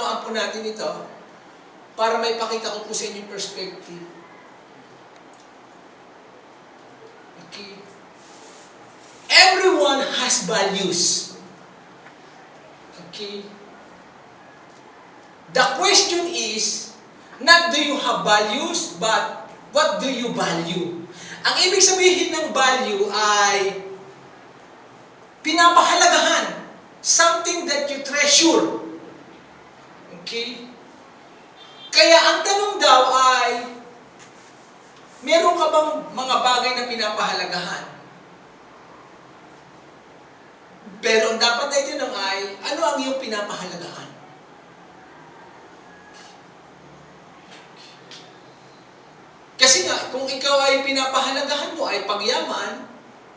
unawaan po natin ito para may pakita ko po sa inyo yung perspective. Okay. Everyone has values. Okay. The question is, not do you have values, but what do you value? Ang ibig sabihin ng value ay pinapahalagahan. Something that you treasure. Okay? Kaya ang tanong daw ay, meron ka bang mga bagay na pinapahalagahan? Pero ang dapat na itinang ay, ano ang iyong pinapahalagahan? Kasi nga, kung ikaw ay pinapahalagahan mo ay pagyaman,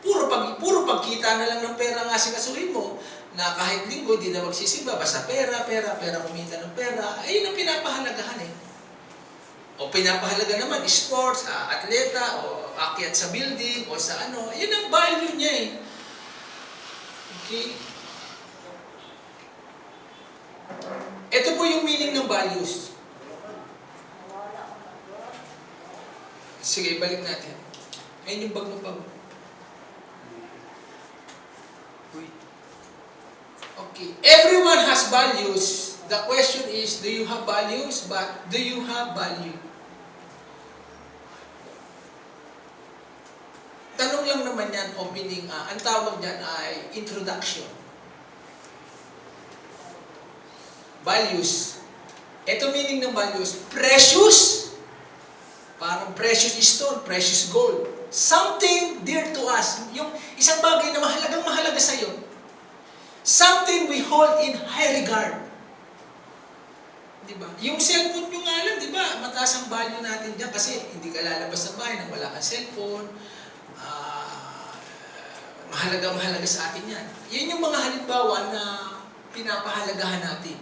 puro pagkita na lang ng pera nga sikasuhin mo, na kahit linggo, di na magsisimba, basta pera, kumita ng pera, ayun ang pinapahalagahan eh. O pinapahalaga naman, sports, atleta, o akyat sa building, o sa ano, yun ang value niya eh. Okay? Ito po yung meaning ng values. Sige, balik natin. Ayun yung bag ng bag. Okay. Everyone has values. The question is, do you have values? But do you have value? Tanong lang naman yan, opening, ang tawag dyan ay introduction. Values. Ito meaning ng values. Precious. Parang precious stone, precious gold. Something dear to us. Yung isang bagay na mahalaga sa iyo. Something we hold in high regard. Diba? Yung cellphone nyo nga lang, diba? Mataas ang value natin dyan kasi hindi ka lalabas ng bahay nang wala kang cellphone. Mahalaga sa atin yan. Yan yung mga halimbawa na pinapahalagahan natin.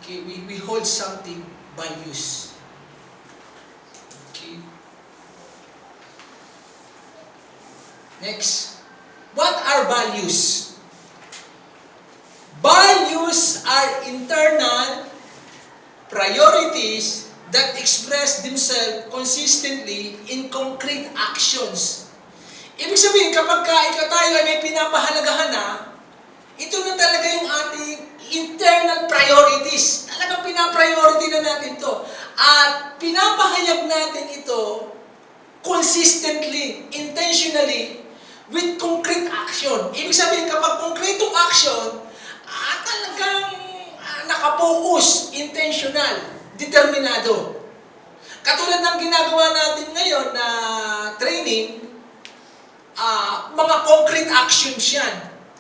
Okay, we hold something, values. Okay. Next. What are values? Values are internal priorities that express themselves consistently in concrete actions. Ibig sabihin, kapag tayo ay may pinapahalagahan na, ito na talaga yung ating internal priorities. Talagang pinapriority na natin to. At pinapahayag natin ito consistently, intentionally, with concrete action. Ibig sabihin, kapag konkretong action, talagang nakapokus, intentional, determinado. Katulad ng ginagawa natin ngayon na training, mga concrete actions yan.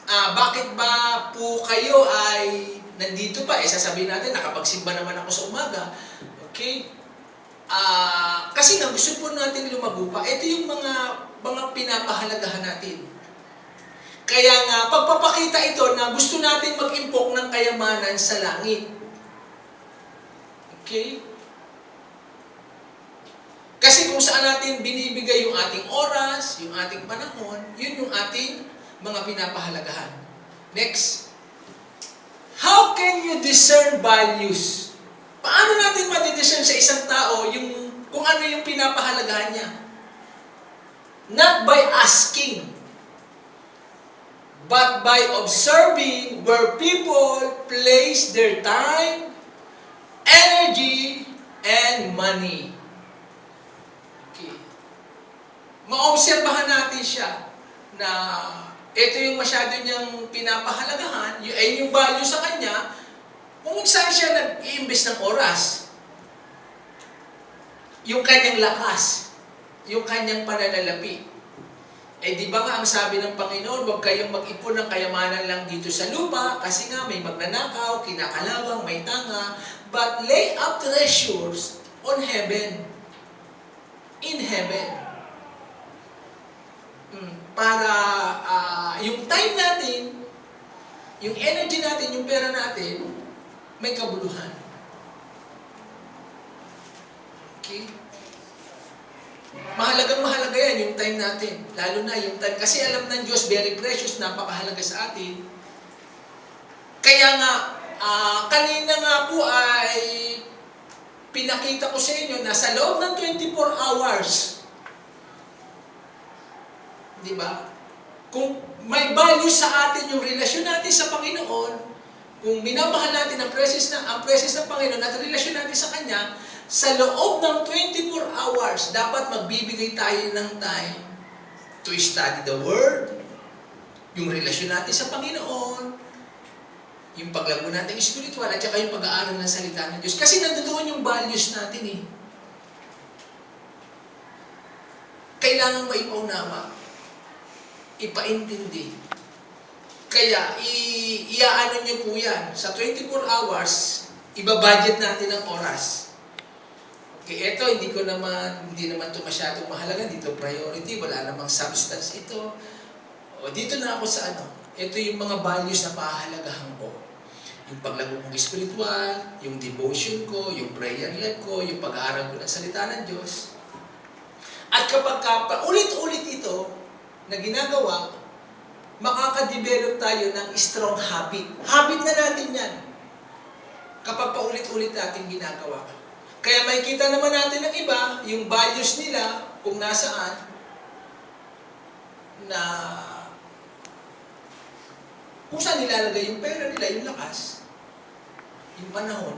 Bakit ba po kayo ay nandito pa? Sasabihin natin, nakapagsimba naman ako sa umaga. Okay? Kasi nga, gusto po natin lumago pa. Ito yung mga pinapahalagahan natin. Kaya nga, pagpapakita ito na gusto natin mag-impok ng kayamanan sa langit. Okay? Kasi kung saan natin binibigay yung ating oras, yung ating panahon, yun yung ating mga pinapahalagahan. Next. How can you discern values? Paano natin ma-discern sa isang tao kung ano yung pinapahalagahan niya? Not by asking, but by observing where people place their time, energy, and money. Okay. Maobserbahan natin siya na ito yung masyado niyang pinapahalagahan, ay yung value sa kanya, kung saan siya nag-iimbes ng oras. Yung kanyang lakas, yung kanyang pananalapi. Di ba nga ang sabi ng Panginoon, huwag kayong mag-ipon ng kayamanan lang dito sa lupa, kasi nga may magnanakaw, kinakalawang, may tanga, but lay up treasures on heaven. In heaven. Para yung time natin, yung energy natin, yung pera natin, may kabuluhan. Okay? Mahalagang-mahalaga yan, yung time natin. Lalo na yung time. Kasi alam ng Diyos, very precious, napakahalaga sa atin. Kaya nga, kanina nga po ay pinakita ko sa inyo na sa loob ng 24 hours, di ba? Kung may value sa atin yung relasyon natin sa Panginoon, kung minamahal natin ang presence ng Panginoon at relasyon natin sa Kanya, sa loob ng 24 hours, dapat magbibigay tayo ng time to study the Word, yung relasyon natin sa Panginoon, yung paglago natin spiritual, at saka yung pag-aaral ng salita ng Diyos. Kasi nandoon yung values natin eh. Kailangan maipaunawa, ipaintindi. Kaya, iaano nyo po yan. Sa 24 hours, ibabudget natin ang oras. Okay, eto, hindi naman ito masyadong mahalaga. Dito priority, wala namang substance ito. O, dito na ako sa ano. Ito yung mga values na pahalagahan ko. Yung paglago kong spiritual, yung devotion ko, yung prayer life ko, yung pag-aaral ko ng salita ng Diyos. At kapag paulit-ulit ito na ginagawa, makaka-develop tayo ng strong habit. Habit na natin yan. Kapag paulit-ulit natin ginagawa. Kaya makikita naman natin ng iba, yung values nila, kung nasaan, na kung saan nilalagay yung pera nila, yung lakas, yung panahon.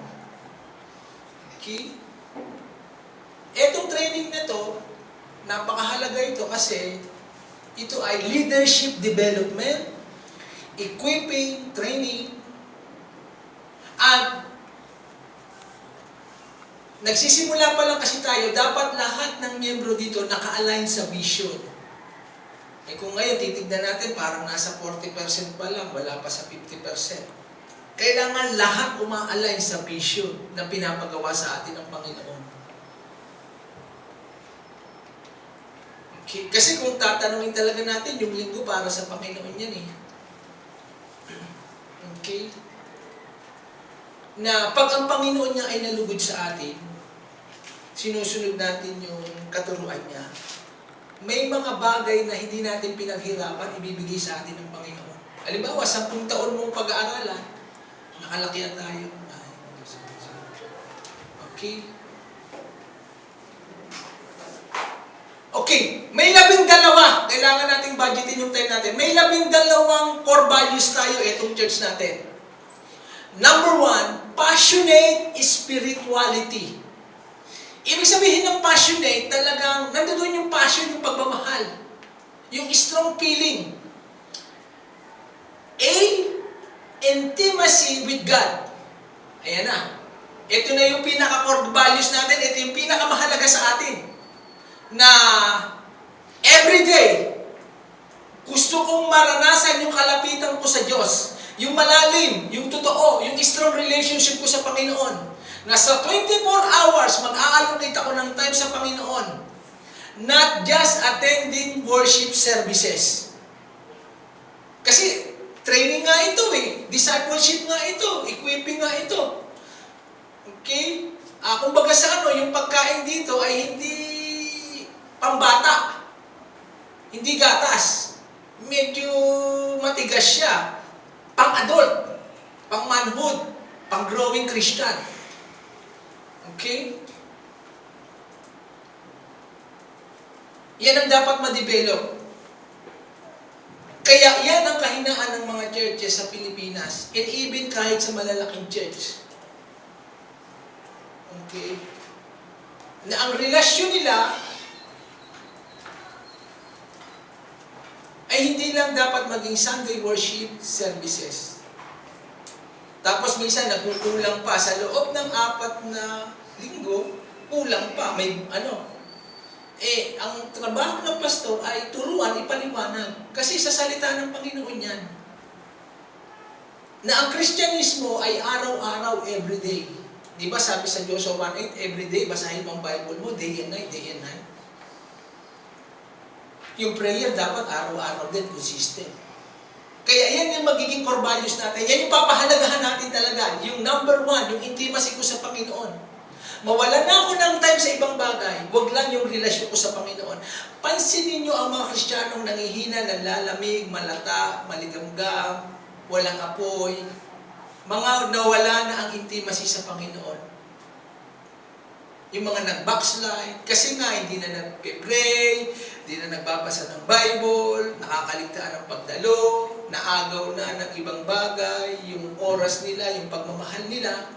Okay? Etong training na to, napakahalaga ito kasi ito ay leadership development, equipping, training, at nagsisimula pa lang kasi tayo, dapat lahat ng miyembro dito naka-align sa vision. Eh kung ngayon titignan natin, parang nasa 40% pa lang, wala pa sa 50%. Kailangan lahat uma-align sa vision na pinapagawa sa atin ng Panginoon. Okay. Kasi kung tatanungin talaga natin, yung linggo para sa Panginoon yan eh. Okay? Na pag ang Panginoon niya ay nalugod sa atin, sinusunod natin yung katuruan niya, may mga bagay na hindi natin pinaghirapan, ibibigay sa atin ng Panginoon. Halimbawa, 10 taon mong pag-aaralan, nakalakihan tayo. Okay? Okay, may 12. Kailangan nating budgetin yung time natin. May 12 core values tayo itong church natin. Number 1, passionate spirituality. Ibig sabihin ng passionate, talagang nandoon yung passion, yung pagmamahal. Yung strong feeling. A, intimacy with God. Ayan na. Ito na yung pinaka-core values natin. Ito yung pinakamahalaga sa atin. Na everyday, gusto kong maranasan yung kalapitan ko sa Diyos. Yung malalim, yung totoo, yung strong relationship ko sa Panginoon. Nasa 24 hours, mag-a-allocate ako ng time sa Panginoon. Not just attending worship services. Kasi, training nga ito eh. Discipleship nga ito. Equipping nga ito. Okay? Kumbaga sa yung pagkain dito ay hindi pambata. Hindi gatas. Medyo matigas siya. Pang-adult. Pang-manhood. Pang-growing Christian. Okay? Yan ang dapat ma-develop. Kaya yan ang kahinaan ng mga churches sa Pilipinas. And even kahit sa malalaking church. Okay? Na ang relasyon nila ay hindi lang dapat maging Sunday worship services. Tapos minsan nagkukulang pa sa loob ng 4 na linggo, kulang pa. May ang trabaho ng pastor ay turuan, ipaliwanag. Kasi sa salita ng Panginoon yan, na ang Kristyanismo ay araw-araw, everyday. Di ba sabi sa Joshua 1:8, everyday, basahin mo ang Bible mo, day and night, day and night. Yung prayer dapat araw-araw din, consistent. Kaya yan yung magiging core values natin. Yan yung papahalagahan natin talaga. Yung number 1, yung intimacy ko sa Panginoon. Mawala na ako ng time sa ibang bagay. Huwag lang yung relasyon ko sa Panginoon. Pansinin nyo ang mga Kristiyanong nangihina, nalalamig, malata, maligamgam, walang apoy, Mga nawala na ang intimacy sa Panginoon. Yung mga nag-backslide, kasi nga hindi na nag-pray, hindi na nagbabasa ng Bible, nakakaligtaan ng pagdalo, naagaw na ng ibang bagay, yung oras nila, yung pagmamahal nila.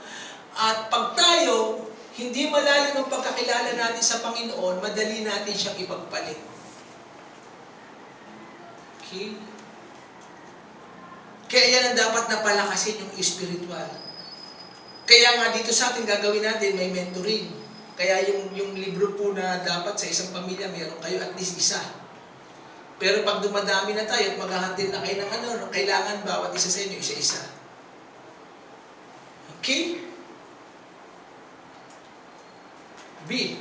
At pag tayo, hindi malalim ang pagkakilala natin sa Panginoon, madali natin siyang ipagpalit. Okay? Kaya yan ang dapat na palakasin yung spiritual. Kaya nga dito sa atin gagawin natin, may mentoring. Kaya yung libro po na dapat sa isang pamilya, meron kayo at least isa. Pero pag dumadami na tayo at maghahandil na kayo ng kailangan bawat isa sa inyo, isa-isa. Okay? B.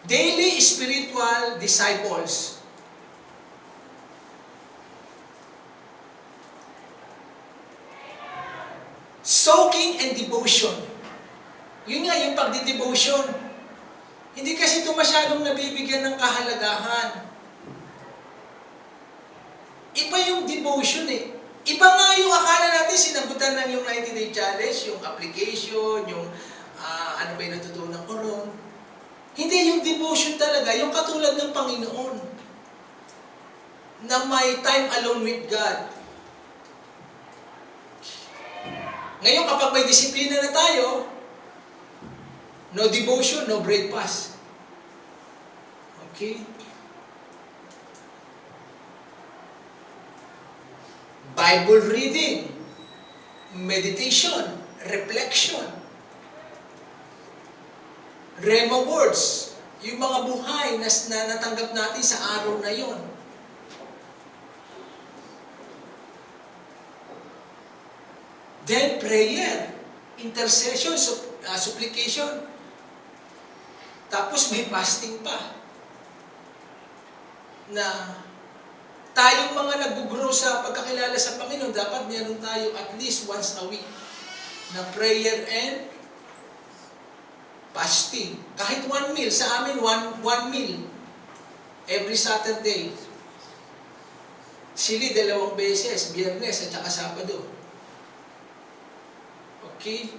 Daily spiritual disciples. Soaking and devotion. Yun nga, yung pagdi-devotion. Hindi kasi ito masyadong nabibigyan ng kahalagahan. Iba yung devotion eh. Iba nga yung akala natin, sinagutan lang yung 90-day challenge, yung application, yung ano ba yung natutunan ko ron. Hindi, yung devotion talaga, yung katulad ng Panginoon. Na may time alone with God. Ngayon, kapag may disiplina na tayo, no devotion, no breakfast. Okay? Bible reading, meditation, reflection, rhema words, yung mga buhay na natanggap natin sa araw na yon. Then prayer, intercession, supplication. Tapos may fasting pa. Na tayong mga nag-grow sa pagkakilala sa Panginoon, dapat meron tayo at least once a week na prayer and fasting. Kahit one meal. Sa amin, one meal. Every Saturday. Sili, 2 beses. Biyernes at saka Sabado. Okay?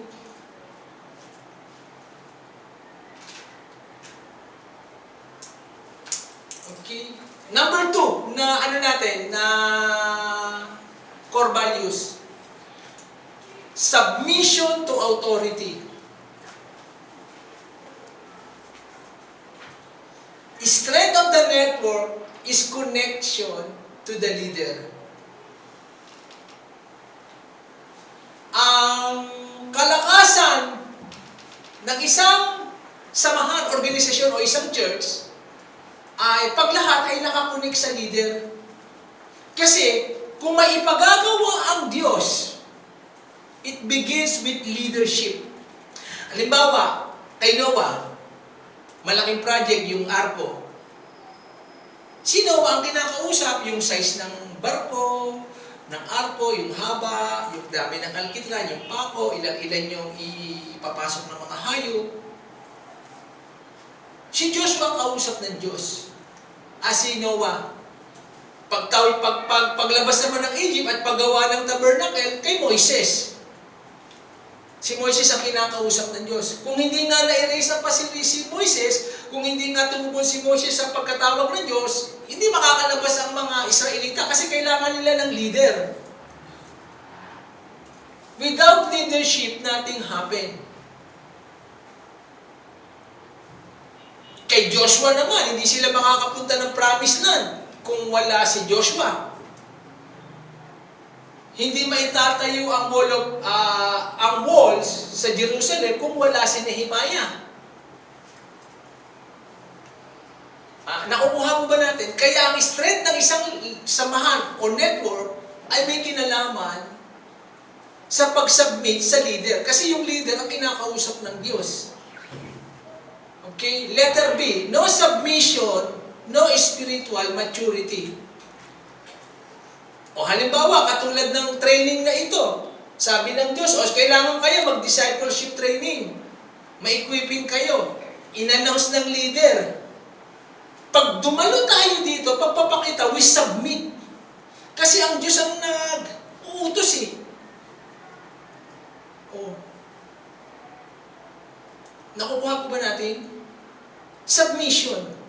Okay? Number 2, na ano natin, na core values. Submission to authority. Strength of the network is connection to the leader. Ang kalakasan ng isang samahan, organisasyon o isang church ay pag lahat ay nakakunik sa leader. Kasi kung maipagagawa ang Diyos, it begins with leadership. Halimbawa, kay Noah, malaking project yung arko. Si Noah ang kinakausap, yung size ng barko, ng arko, yung haba, yung dami ng alkitran, yung pako, ilan-ilan yung ipapasok ng mga hayop. Si Joshua ang kausap ng Diyos. Si Noah. Paglabas naman ng Egypt at paggawa ng tabernacle, kay Moises. Si Moises ang kinakausap ng Diyos. Kung hindi nga na-erase pa si Moises, kung hindi nga tumubon si Moises sa pagkatawag ng Diyos, hindi makakalabas ang mga Israelita kasi kailangan nila ng leader. Without leadership, nothing happen. Kay Joshua naman, hindi sila makakapunta ng promised land kung wala si Joshua. Hindi maitatayo ang walls sa Jerusalem kung wala si Nehemiah. Nakukuha mo ba natin? Kaya ang strength ng isang samahan o network ay may kinalaman sa pag-submit sa leader. Kasi yung leader ang kinakausap ng Diyos. Okay? Letter B, no submission, no spiritual maturity. O halimbawa, katulad ng training na ito, sabi ng Diyos, kailangan kayo mag-discipleship training. Ma-equipping kayo. In-announce ng leader. Pag dumalo tayo dito, pagpapakita, we submit. Kasi ang Diyos ang nag-uutos eh. Oh. Nakukuha po ba natin? Submission.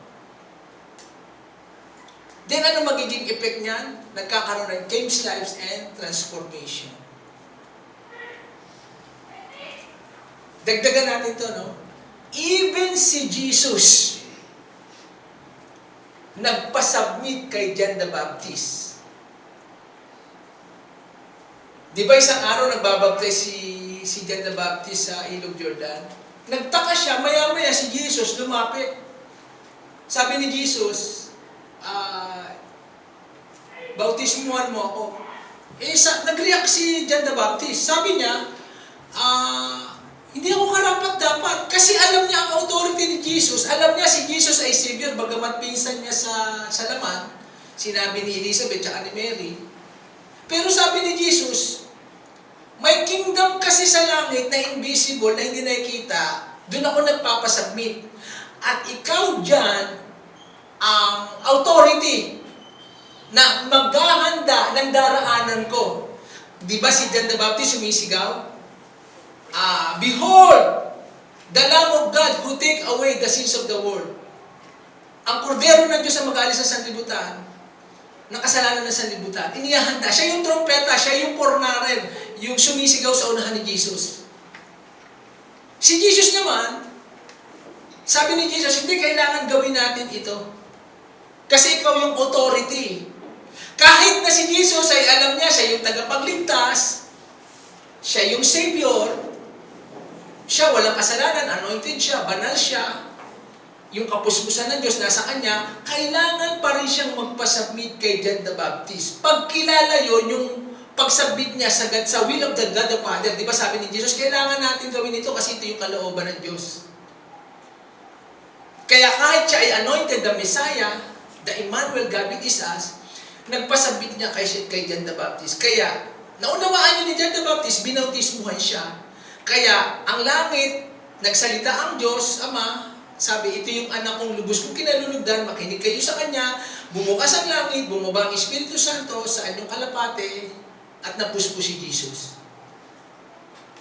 Then ano magiging effect niyan? Nagkakaroon ng changed lives and transformation. Dagdagan natin to, no? Even si Jesus, nagpasubmit kay John the Baptist. Di ba isang araw nagbabaptize si John the Baptist sa Ilog Jordan? Nagtaka siya, maya-maya si Jesus lumapit. Sabi ni Jesus, bautismuhan mo ako. Nag-react si John the Baptist. Sabi niya, hindi ako karapat-dapat. Kasi alam niya ang authority ni Jesus. Alam niya si Jesus ay Savior. Bagamat pinsan niya sa laman, sinabi ni Elizabeth at ni Mary. Pero sabi ni Jesus, may kingdom kasi sa langit na invisible, na hindi nakikita. Doon ako nagpapasubmit. At ikaw dyan, ang authority na maghahanda ng daraanan ko. Di ba si John the Baptist sumisigaw? Behold, the Lamb of God who take away the sins of the world. Ang kordero ng Diyos ang mag-aalis sa sanlibutan, ng kasalanan ng sanlibutan. Inihahanda. Siya yung trompeta, siya yung pornaren, yung sumisigaw sa unahan ni Jesus. Si Jesus naman, sabi ni Jesus, hindi kailangan gawin natin ito. Kasi ikaw yung authority. Kahit na si Jesus ay alam niya, siya yung tagapagligtas, siya yung Savior, siya walang kasalanan, anointed siya, banal siya, yung kapuspusan ng Diyos nasa kanya, kailangan pa rin siyang magpasubmit kay John the Baptist. Pagkilala yon, yung pagsubmit niya sa will of the God the Father. Di ba sabi ni Jesus, kailangan natin gawin ito kasi ito yung kalooban ng Diyos. Kaya kahit siya ay anointed the Messiah, the Emmanuel, God with us, nagpasabit niya kay John the Baptist. Kaya, naunawaan niyo ni John the Baptist, binautismuhan siya. Kaya, ang langit, nagsalita ang Diyos, Ama, sabi, ito yung anak kong lubos kong kinalulugdan, makinig kayo sa Kanya, bumukas ang langit, bumaba ang Espiritu Santo sa anyong kalapate, at napuspos si Jesus.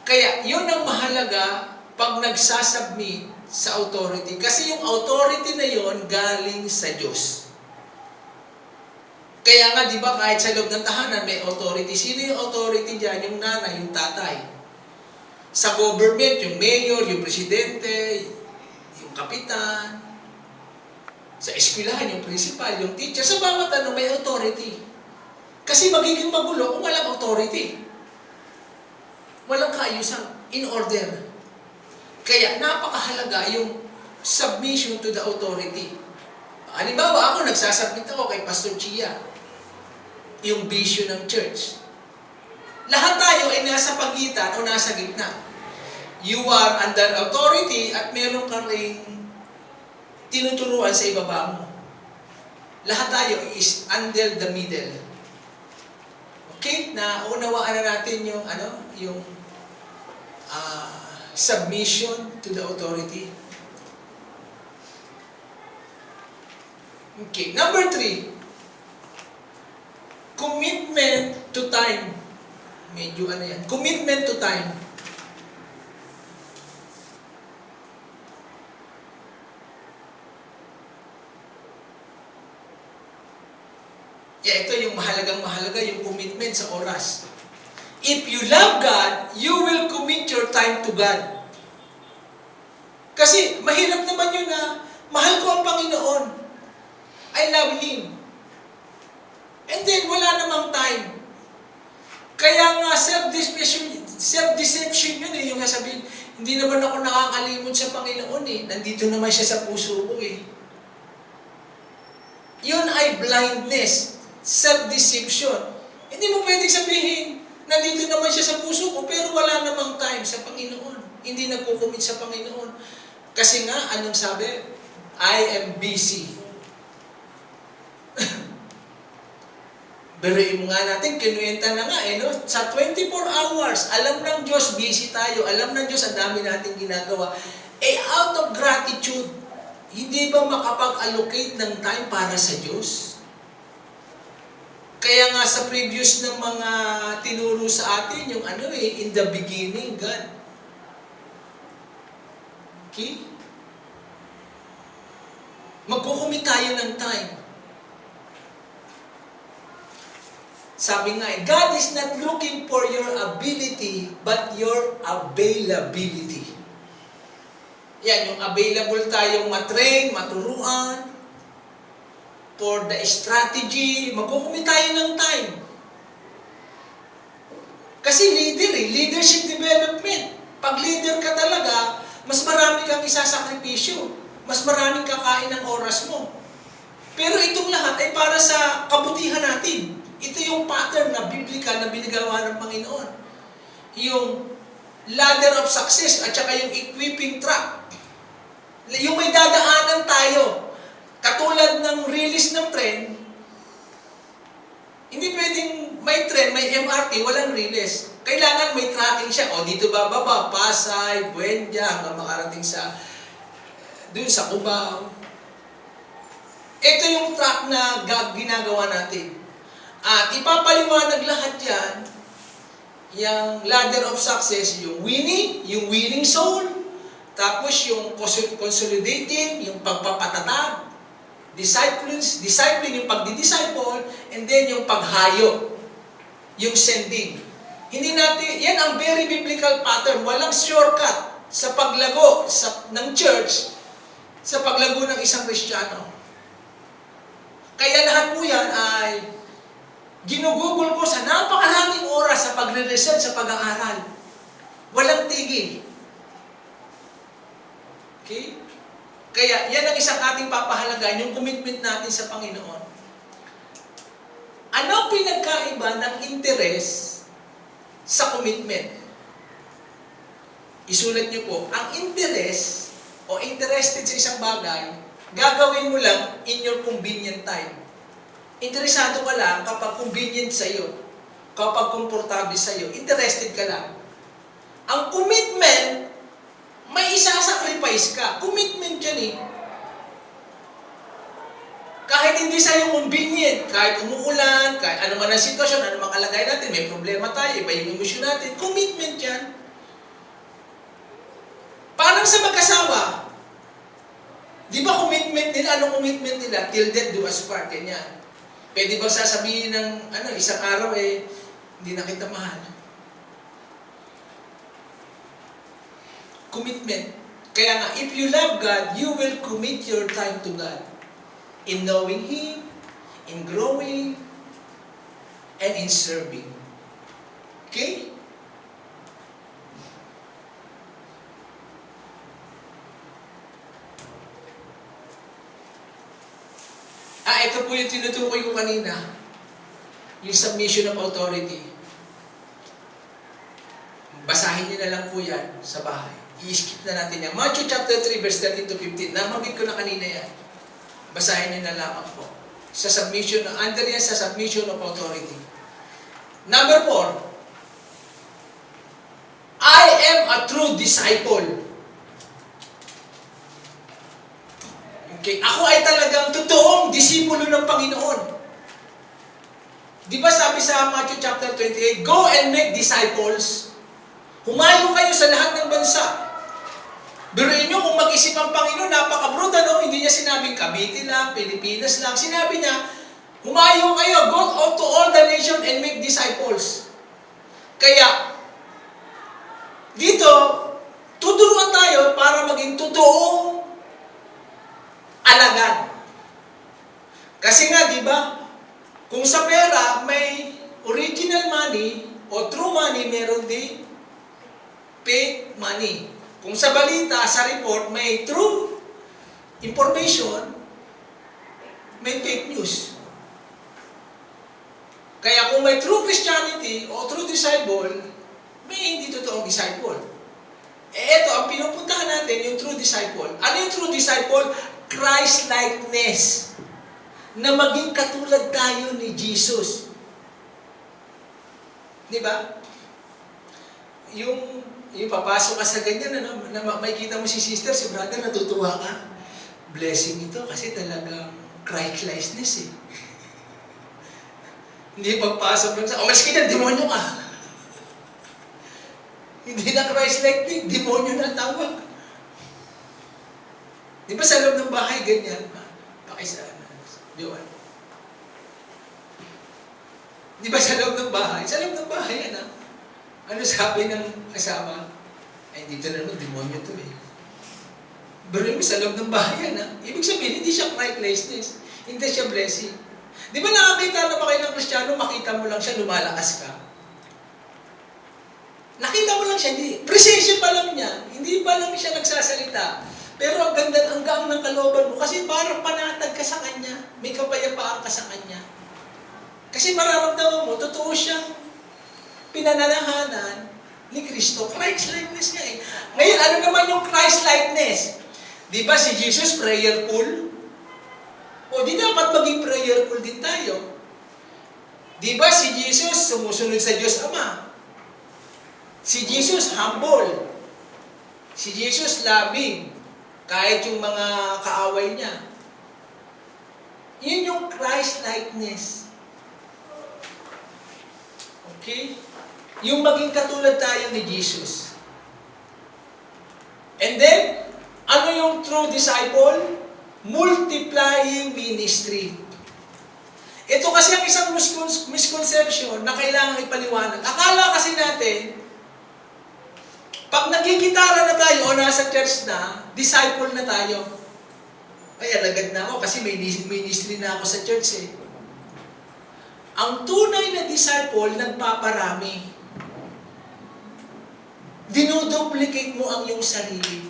Kaya, yun ang mahalaga pag nagsasubmit sa authority. Kasi yung authority na yon galing sa Diyos. Kaya nga, di ba, kahit sa loob ng tahanan, may authority. Sino yung authority dyan? Yung nanay, yung tatay. Sa government, yung mayor, yung presidente, yung kapitan. Sa eskwelahan, yung principal, yung teacher. Sa bawat ano, may authority. Kasi magiging magulo kung walang authority. Walang kaayusan. In order. Kaya, napakahalaga yung submission to the authority. Halimbawa, ako, nagsasubmit ako kay Pastor Chia. Yung vision ng church. Lahat tayo ay nasa pagitan o nasa gitna. You are under authority at meron ka rin tinuturuan sa ibaba mo. Lahat tayo is under the middle. Okay? Naunawaan na natin yung, submission to the authority. Okay. Number 3. Commitment to time. Medyo yan. Commitment to time. Ito yung mahalaga yung commitment sa oras. If you love God, you will commit your time to God. Kasi mahirap naman yun na mahal ko ang Panginoon. I love Him. And then, wala namang time. Kaya nga, self-deception yun yung sabihin, hindi naman ako nakakalimot sa Panginoon Nandito naman siya sa puso ko Yun ay blindness. Self-deception. Hindi mo pwedeng sabihin, nandito naman siya sa puso ko, pero wala namang time sa Panginoon. Hindi nagko-commit sa Panginoon. Kasi nga, anong sabi? I am busy. Biruin mo nga natin, kinuwenta na nga Sa 24 hours, alam ng Diyos, busy tayo. Alam ng Diyos, ang dami natin ginagawa. Out of gratitude, hindi ba makapag-allocate ng time para sa Diyos? Kaya nga sa previous ng mga tinuro sa atin, yung in the beginning, God. Okay? Magkukumit tayo ng time. Sabi nga, God is not looking for your ability, but your availability. Yan, yung available tayong matrain, maturuan, for the strategy, magkukumit tayo ng time. Kasi leadership development. Pag leader ka talaga, mas marami kang isasakripisyo, mas maraming kakain ng oras mo. Pero itong lahat ay para sa kabutihan natin. Ito yung pattern na biblical na binagawa ng Panginoon. Yung ladder of success at saka yung equipping track. Yung may dadaanan tayo. Katulad ng release ng tren, hindi pwedeng may tren, may MRT, walang release. Kailangan may tracking siya. O dito bababa, Pasay, Buendia, hanggang makarating sa dun sa Cubao. Ito yung track na ginagawa natin. At ipapaliwanag lahat yan, yung ladder of success, yung winning soul, tapos yung consolidating, yung pagpapatatag, discipling, yung pagdidisciple, and then yung paghayo, yung sending. Hindi natin, yan ang very biblical pattern, walang shortcut sa paglago ng church, sa paglago ng isang Kristiyano. Kaya lahat po yan ay ginugugol ko sa napakaraming oras sa pagre-research, sa pag-aaral. Walang tigil. Okay? Kaya yan ang isang ating papahalagaan, yung commitment natin sa Panginoon. Ano ang pinagkaiba ng interest sa commitment? Isulat niyo po, ang interest o interested sa isang bagay, gagawin mo lang in your convenient time. Interesado ka lang kapag convenient sa iyo, kapag komportable sa iyo, interested ka lang. Ang commitment, may isasacrifice ka. Commitment yan eh. Kahit hindi sa'yo convenient, kahit umuulan, kahit ano man ang sitwasyon, ano man kalagay natin, may problema tayo, iba yung emosyon natin, commitment yan. Parang sa mag-asawa, di ba commitment nila? Anong commitment nila? Till death do us part, ganyan. Pwede ba sasabihin ng isang araw hindi na kita mahal? Commitment. Kaya nga, if you love God, you will commit your time to God. In knowing Him, in growing, and in serving. Okay? Ito po yung tinutukoy ko kanina. Yung submission of authority. Basahin niyo na lang po yan sa bahay. I-skip na natin yan. Matthew chapter 3, verse 13 to 15. Namagit ko na kanina yan. Basahin niyo na lamang po. Sa submission, under yan sa submission of authority. Number 4. I am a true disciple. Okay, ako ay talagang totoong disipulo ng Panginoon. Di ba sabi sa Matthew chapter 28, go and make disciples. Humayo kayo sa lahat ng bansa. Biruin nyo kung mag-isip ang Panginoon, napaka-broad, hindi niya sinabing Cavite lang, Pilipinas lang. Sinabi niya, humayo kayo, go out to all the nation and make disciples. Kaya, dito, tuturuan tayo para maging totoong alagad. Kasi nga, di ba, kung sa pera may original money o true money, meron din fake money. Kung sa balita, sa report, may true information, may fake news. Kaya kung may true Christianity o true disciple, may hindi totoong disciple. Ito, ang pinupuntahan natin, yung true disciple. Ano yung true disciple? Christ-likeness. Na maging katulad tayo ni Jesus. Di ba? Yung papasok ka sa ganyan, na makikita mo si sister, si brother, natutuwa ka. Blessing ito kasi talagang Christ-likeness eh. Hindi pagpasok lang sa, umalis ka dyan, demonyo ka. Hindi na Christ-like thing, demonyo na tawag. Di ba sa loob ng bahay, ganyan? Pakisana. Diwan. Di ba sa loob ng bahay? Sa loob ng bahay, ano sabi ng asawa? Ay, dito na demonyo to eh. Pero yung sa loob ng bahay, ibig sabihin, hindi siya Christlessness. Hindi siya blessing. Di ba nakakita na ba kayo ng Kristiyano, makita mo lang siya, lumalakas ka? Nakita mo lang siya, presensya pa lang niya, hindi pa lang siya nagsasalita. Pero ang ganda, ang gaang ng kalooban mo, kasi parang panatag ka sa kanya, may kapayapaan ka sa kanya. Kasi mararamdaman mo, totoo siyang pinananahanan ni Kristo. Christ-likeness niya eh. Ngayon, ano naman yung Christ-likeness? Di ba si Jesus prayerful? O di dapat maging prayerful din tayo? Di ba si Jesus sumusunod sa Diyos Ama? Si Jesus humble. Si Jesus loving. Kahit yung mga kaaway niya. Yun yung Christ-likeness. Okay? Yung maging katulad tayo ni Jesus. And then, ano yung true disciple? Multiplying ministry. Ito kasi ang isang misconception na kailangan ipaliwanag. Akala kasi natin, pag nagkikitara na tayo o nasa church na, disciple na tayo. Ay, alagad na ako kasi may ministry na ako sa church eh. Ang tunay na disciple, nagpaparami. Dinoduplicate mo ang iyong sarili.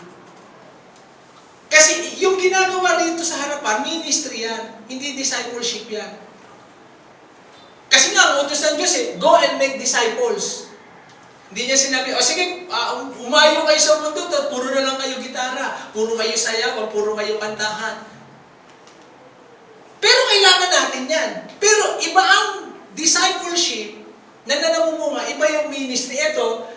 Kasi yung ginagawa rito sa harapan, ministry yan. Hindi discipleship yan. Kasi nga, ang utos ng Diyos eh, go and make disciples. Hindi niya sinabi, sige, umayo kayo sa mundo, puro na lang kayo gitara, puro kayo sayaw, puro kayo kantahan. Pero kailangan natin yan. Pero iba ang discipleship na nanamumunga, iba yung ministry. Ito,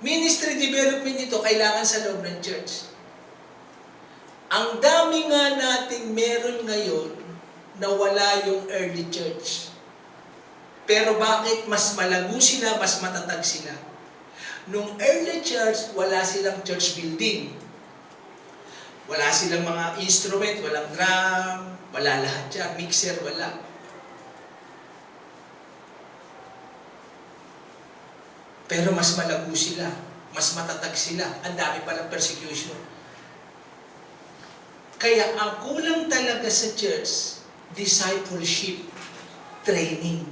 ministry development ito, kailangan sa loob ng church. Ang dami nga nating meron ngayon na wala yung early church. Pero bakit mas malago sila, mas matatag sila? Nung early church, wala silang church building. Wala silang mga instrument, walang drum, wala lahat yan, mixer, wala. Pero mas malago sila, mas matatag sila, ang dami palang persecution. Kaya ang kulang talaga sa church, discipleship, training.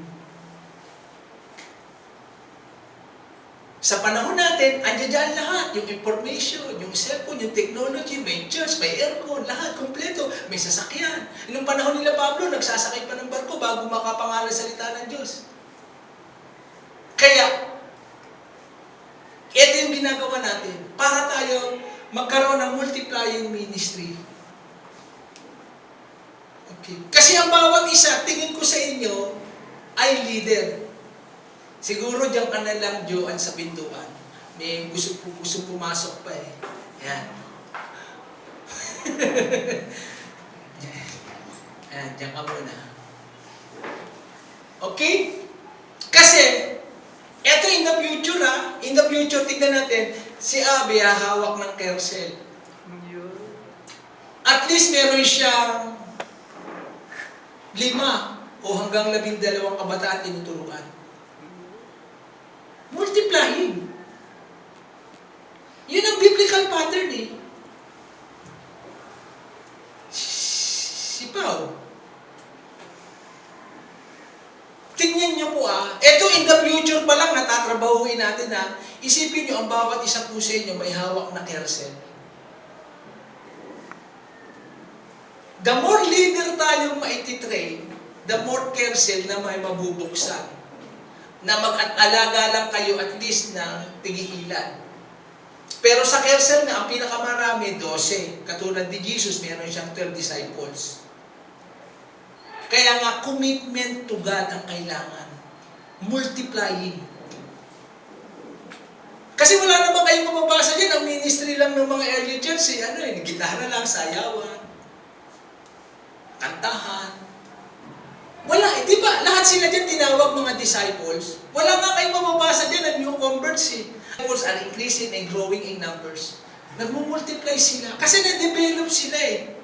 Sa panahon natin, andyan dyan lahat. Yung information, yung cellphone, yung technology, may church, may aircon, lahat, kompleto. May sasakyan. Nung panahon nila Pablo, nagsasakay pa ng barko bago makapangalan salita ng Diyos. Kaya, ito yung ginagawa natin para tayo magkaroon ng multiplying ministry. Okay. Kasi ang bawat isa, tingin ko sa inyo, ay leader. Siguro diyan ka na lang, Joan, sa pintuan. May gusto pumasok pa eh. Yan. Yan, diyan ka muna. Okay? Kasi, eto in the future in the future, tignan natin, si Abby hawak ng carousel. At least meron siyang 5 o hanggang 12 kabataan tinuturuan. Multiplying. Yun ang biblical pattern eh. Si Pao. Tingnan niyo po ito in the future pa lang natatrabahuin natin isipin niyo ang bawat isa po sa inyo may hawak na carousel. The more leader tayong maititrain, the more carousel na may mabubuksan. Na mag-alaga lang kayo at least ng tigiilan. Pero sa carousel na, ang pinakamarami, 12. Katulad ni Jesus, meron siyang 12 disciples. Kaya nga, commitment to God ang kailangan. Multiplying. Kasi wala naman kayong mababasa dyan, ang ministry lang ng mga early church, gitara lang, sayawan, kantahan. Wala eh, di ba? Lahat sila dyan tinawag mga disciples. Wala nga kayong mababasa dyan ng new converts eh. Disciples are increasing and growing in numbers. Nagmumultiply sila. Kasi na-develop sila eh.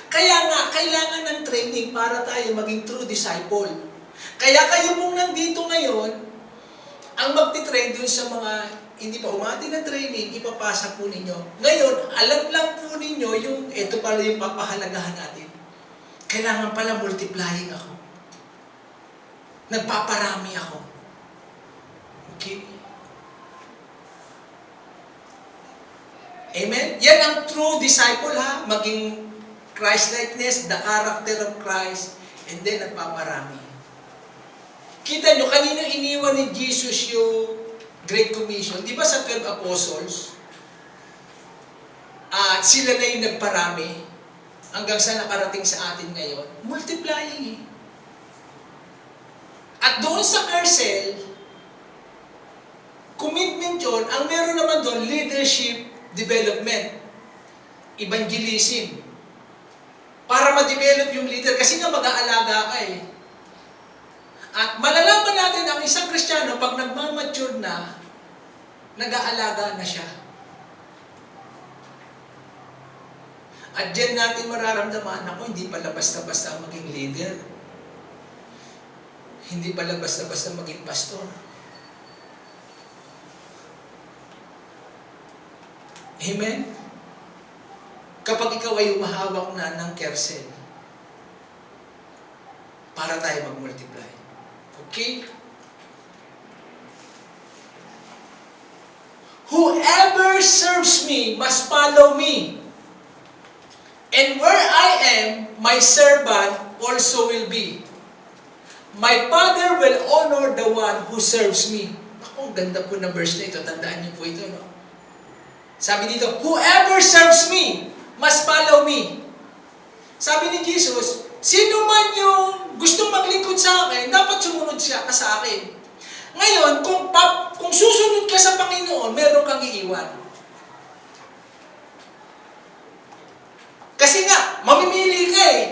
Kaya nga, kailangan ng training para tayo maging true disciple. Kaya kayo pong nandito ngayon, ang magtitrain dun sa mga hindi pa umati ng training, ipapasa po ninyo. Ngayon, alam lang po ninyo yung, ito pala yung papahalagahan natin. Kailangan pala multiplying ako. Nagpaparami ako. Okay? Amen? Yan ang true disciple ha. Maging Christ-likeness, the character of Christ, and then nagpaparami. Kita nyo, kanino iniwan ni Jesus yung Great Commission? Di ba sa 12 Apostles? Sila na yung nagparami hanggang sa nakarating sa atin ngayon. Multiplying eh. At doon sa Carcel, commitment yun, ang meron naman doon, leadership development, evangelism. Para ma-develop yung leader, kasi nga mag-aalaga ka eh. At malalaman natin ang isang Kristiyano, pag nagmamature na, nag-aalaga na siya. At dyan natin mararamdaman, ako, hindi pala basta-basta maging leader. Hindi pala basta-basta maging pastor. Amen? Kapag ikaw ay umahawak na ng kersel, para tayo mag-multiply. Okay? Whoever serves me must follow me. And where I am, my servant also will be. My Father will honor the one who serves me. Ako, ang ganda po na verse na ito. Tandaan niyo po ito, no? Sabi dito, whoever serves me must follow me. Sabi ni Jesus, sino man yung gustong maglingkod sa akin, dapat sumunod siya sa akin. Ngayon, kung susunod ka sa Panginoon, meron kang iiwan. Kasi nga, mamimili ka eh.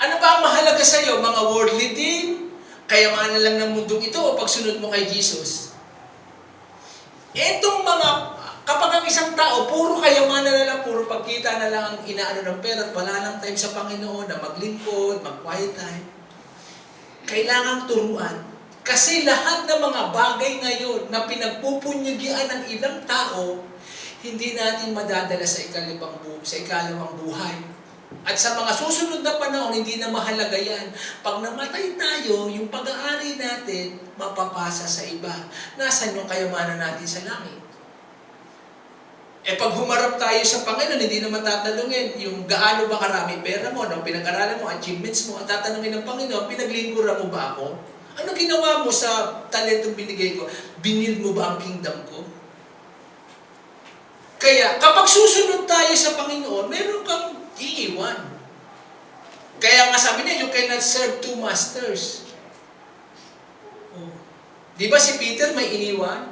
Ano ba ang mahalaga sa iyo? Mga worldly thing, kayamanan lang ng mundong ito o pagsunod mo kay Jesus? Itong mga, kapag ang isang tao, puro kayamanan na lang, puro pagkita na lang ang inaano ng pera at wala lang time sa Panginoon na maglingkod, mag-quiet time, kailangang turuan. Kasi lahat ng mga bagay ngayon na pinagpupunyagian ng ilang tao, hindi natin madadala sa ikalawang buhay. At sa mga susunod na panahon, hindi na mahalaga yan. Pag namatay tayo, yung pag-aari natin, mapapasa sa iba. Nasaan yung kayamanan natin sa langit? Pag humarap tayo sa Panginoon, hindi naman tatanungin yung gaano ba karami pera mo, no? Pinag-aralan mo, achievements mo, at tatanungin ng Panginoon, pinaglingkuran mo ba ako? Ano ginawa mo sa talentong binigay ko? Binil mo ba ang kingdom ko? Kaya, kapag susunod tayo sa Panginoon, meron kang iiwan. Kaya nga sabi niya, you cannot serve two masters. Oh. Di ba si Peter may iniwan?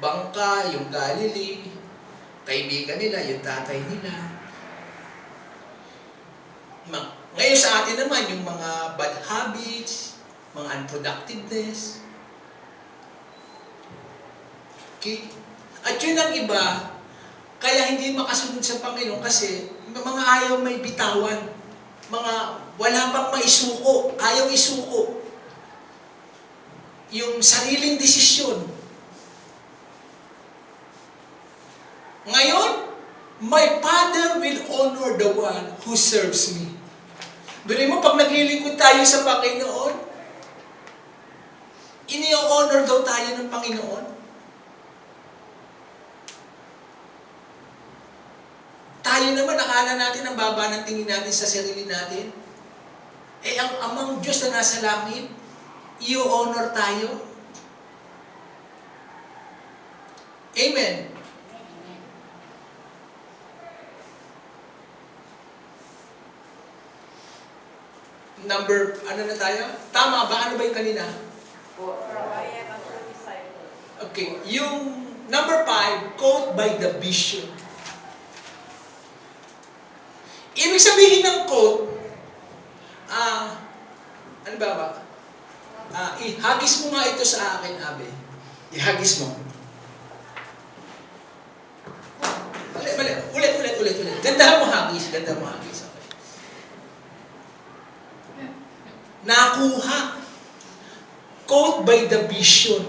Bangka, yung Galilee, kaibigan nila, yung tatay nila. Ngayon sa atin naman, yung mga bad habits, mga unproductiveness. Okay? At yun ang iba, kaya hindi makasunod sa Panginoon kasi mga ayaw may bitawan. Mga wala pang maisuko, ayaw isuko. Yung sariling desisyon. Ngayon, my Father will honor the one who serves me. Doon mo, pag naglilingkod tayo sa Panginoon, ini-honor daw tayo ng Panginoon. Tayo naman, akala natin ang baba ng tingin natin sa sarili natin. Ang amang Diyos na nasa langit, i-honor tayo. Amen. Ano na tayo? Tama ba? Ano ba yung kanina? Okay, yung number 5, quote by the vision. Ibig sabihin ng quote, Ano ba? Ihagis mo nga ito sa akin, Abe. Ihagis mo. Mali. Ulit. Ganda mo hagis. Okay. Nakuha. Caught by the vision.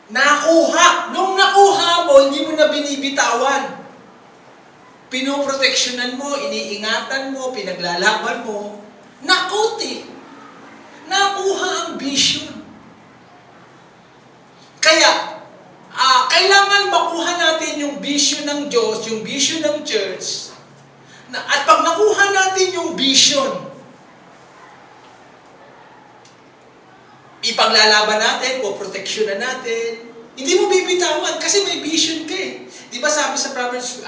Nakuha. Nung nakuha mo, hindi mo na binibitawan. Pinoproteksyonan mo, iniingatan mo, pinaglalaban mo. Na-caught eh. Nakuha ang vision. Kaya, kailangan makuha natin yung vision ng Diyos, yung vision ng church. At pag nakuha natin yung vision, ipaglalaban natin, o proteksyonan natin, hindi mo bibitawan kasi may vision ka eh. Di ba sabi sa Proverbs,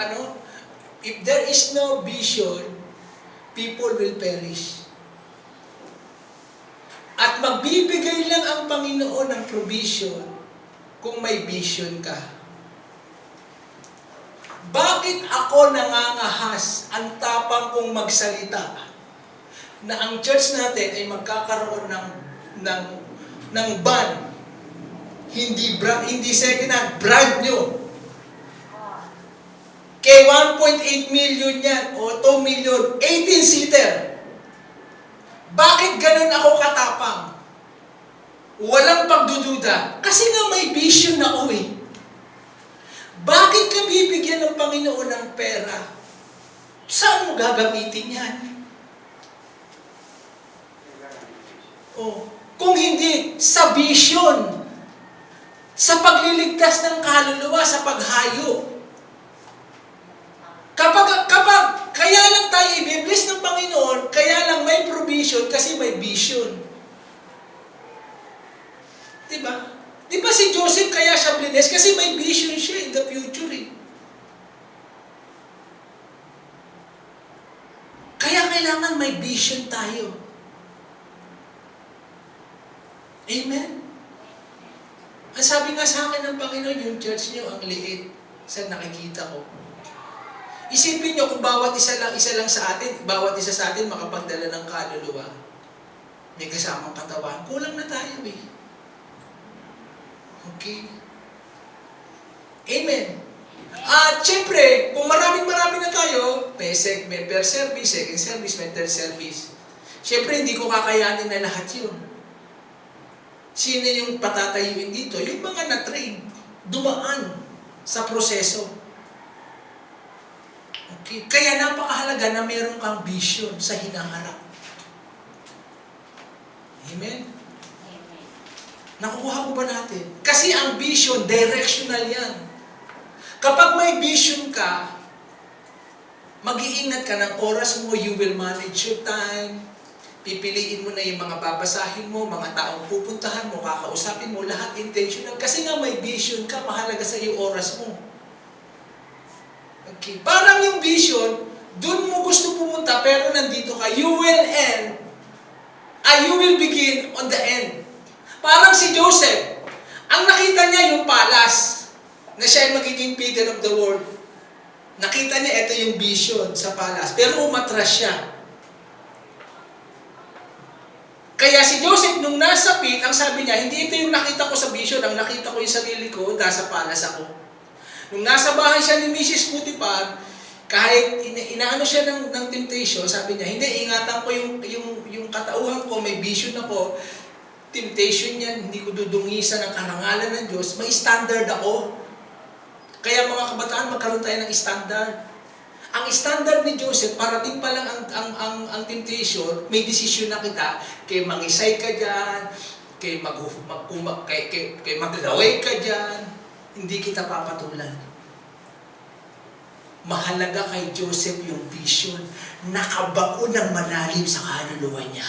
if there is no vision, people will perish. At magbibigay lang ang Panginoon ng provision kung may vision ka. Bakit ako nangangahas ang tapang kong magsalita na ang church natin ay magkakaroon ng ban, hindi second hand, brand new. Kay 1.8 million yan, o 2 million, 18-seater. Bakit ganun ako katapang? Walang pagdududa. Kasi nga may vision ako eh. Bakit ka bibigyan ng Panginoon ng pera? Saan mo gagamitin yan? Kung hindi, sa vision. Sa pagliligtas ng kaluluwa, sa paghayo. Kaya lang tayo i-bless ng Panginoon, kaya lang may provision kasi may vision. Diba? Diba si Joseph kaya siya bless? Kasi may vision siya in the future eh. Kaya kailangan may vision tayo. Amen? Ang sabi nga sa akin ng Panginoon, yung church niyo ang liit sa nakikita ko. Isipin nyo kung bawat isa lang sa atin, bawat isa sa atin makapagdala ng kaluluwa. May kasamang katawan. Kulang na tayo eh. Okay? Amen. At syempre, kung maraming na tayo, may per service, second service, may third service. Syempre, hindi ko kakayanin na lahat yun. Sino yung patatayuin dito? Yung mga na-train, dumaan sa proseso. Okay. Kaya napakahalaga na meron kang vision sa hinaharap. Amen? Amen. Nakuha mo ba natin? Kasi ang vision, directional yan. Kapag may vision ka, mag-iingat ka ng oras mo, you will manage your time, pipiliin mo na yung mga babasahin mo, mga taong pupuntahan mo, kakausapin mo, lahat intentional. Kasi nga may vision ka, mahalaga sa iyo oras mo. Okay. Parang yung vision, dun mo gusto pumunta, pero nandito ka, you will begin on the end. Parang si Joseph, ang nakita niya yung palace, na siya ay magiging Peter of the world. Nakita niya, ito yung vision sa palace, pero umatras siya. Kaya si Joseph, nung nasa pit, ang sabi niya, hindi ito yung nakita ko sa vision, ang nakita ko yung sarili ko, nasa palace ako. Nung nasa bahay siya ni Mrs. Potiphar, kahit inaano siya ng temptation, sabi niya, hindi, ingatan ko yung katauhan ko, may vision ako, temptation yan, hindi ko dudungisan ang karangalan ng Diyos, may standard ako. Kaya mga kabataan, magkaroon tayo ng standard. Ang standard ni Joseph, parating pa lang ang temptation, may desisyon na kita, kay mangisay ka dyan, kay maglaway ka dyan, hindi kita papatulan. Mahalaga kay Joseph yung vision. Nakabaon ng malalim sa kaluluwa niya.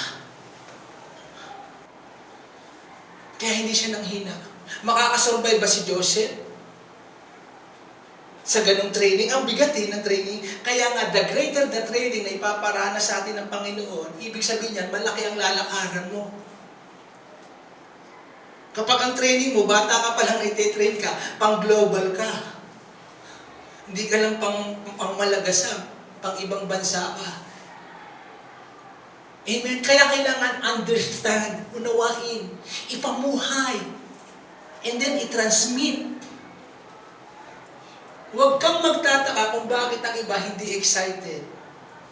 Kaya hindi siya nanghina. Makakasurvive ba si Joseph? Sa ganong training, ang bigat ng training. Kaya nga, the greater the training na ipaparana sa atin ng Panginoon, ibig sabihin yan, malaki ang lalakaran mo. Kapag ang training mo, bata ka pa lang ite-train ka, pang-global ka. Hindi ka lang pang malagasan, pang ibang bansa ka. Amen? Kaya kailangan understand, unawain, ipamuhay, and then i-transmit. Huwag kang magtataka kung bakit ang iba hindi excited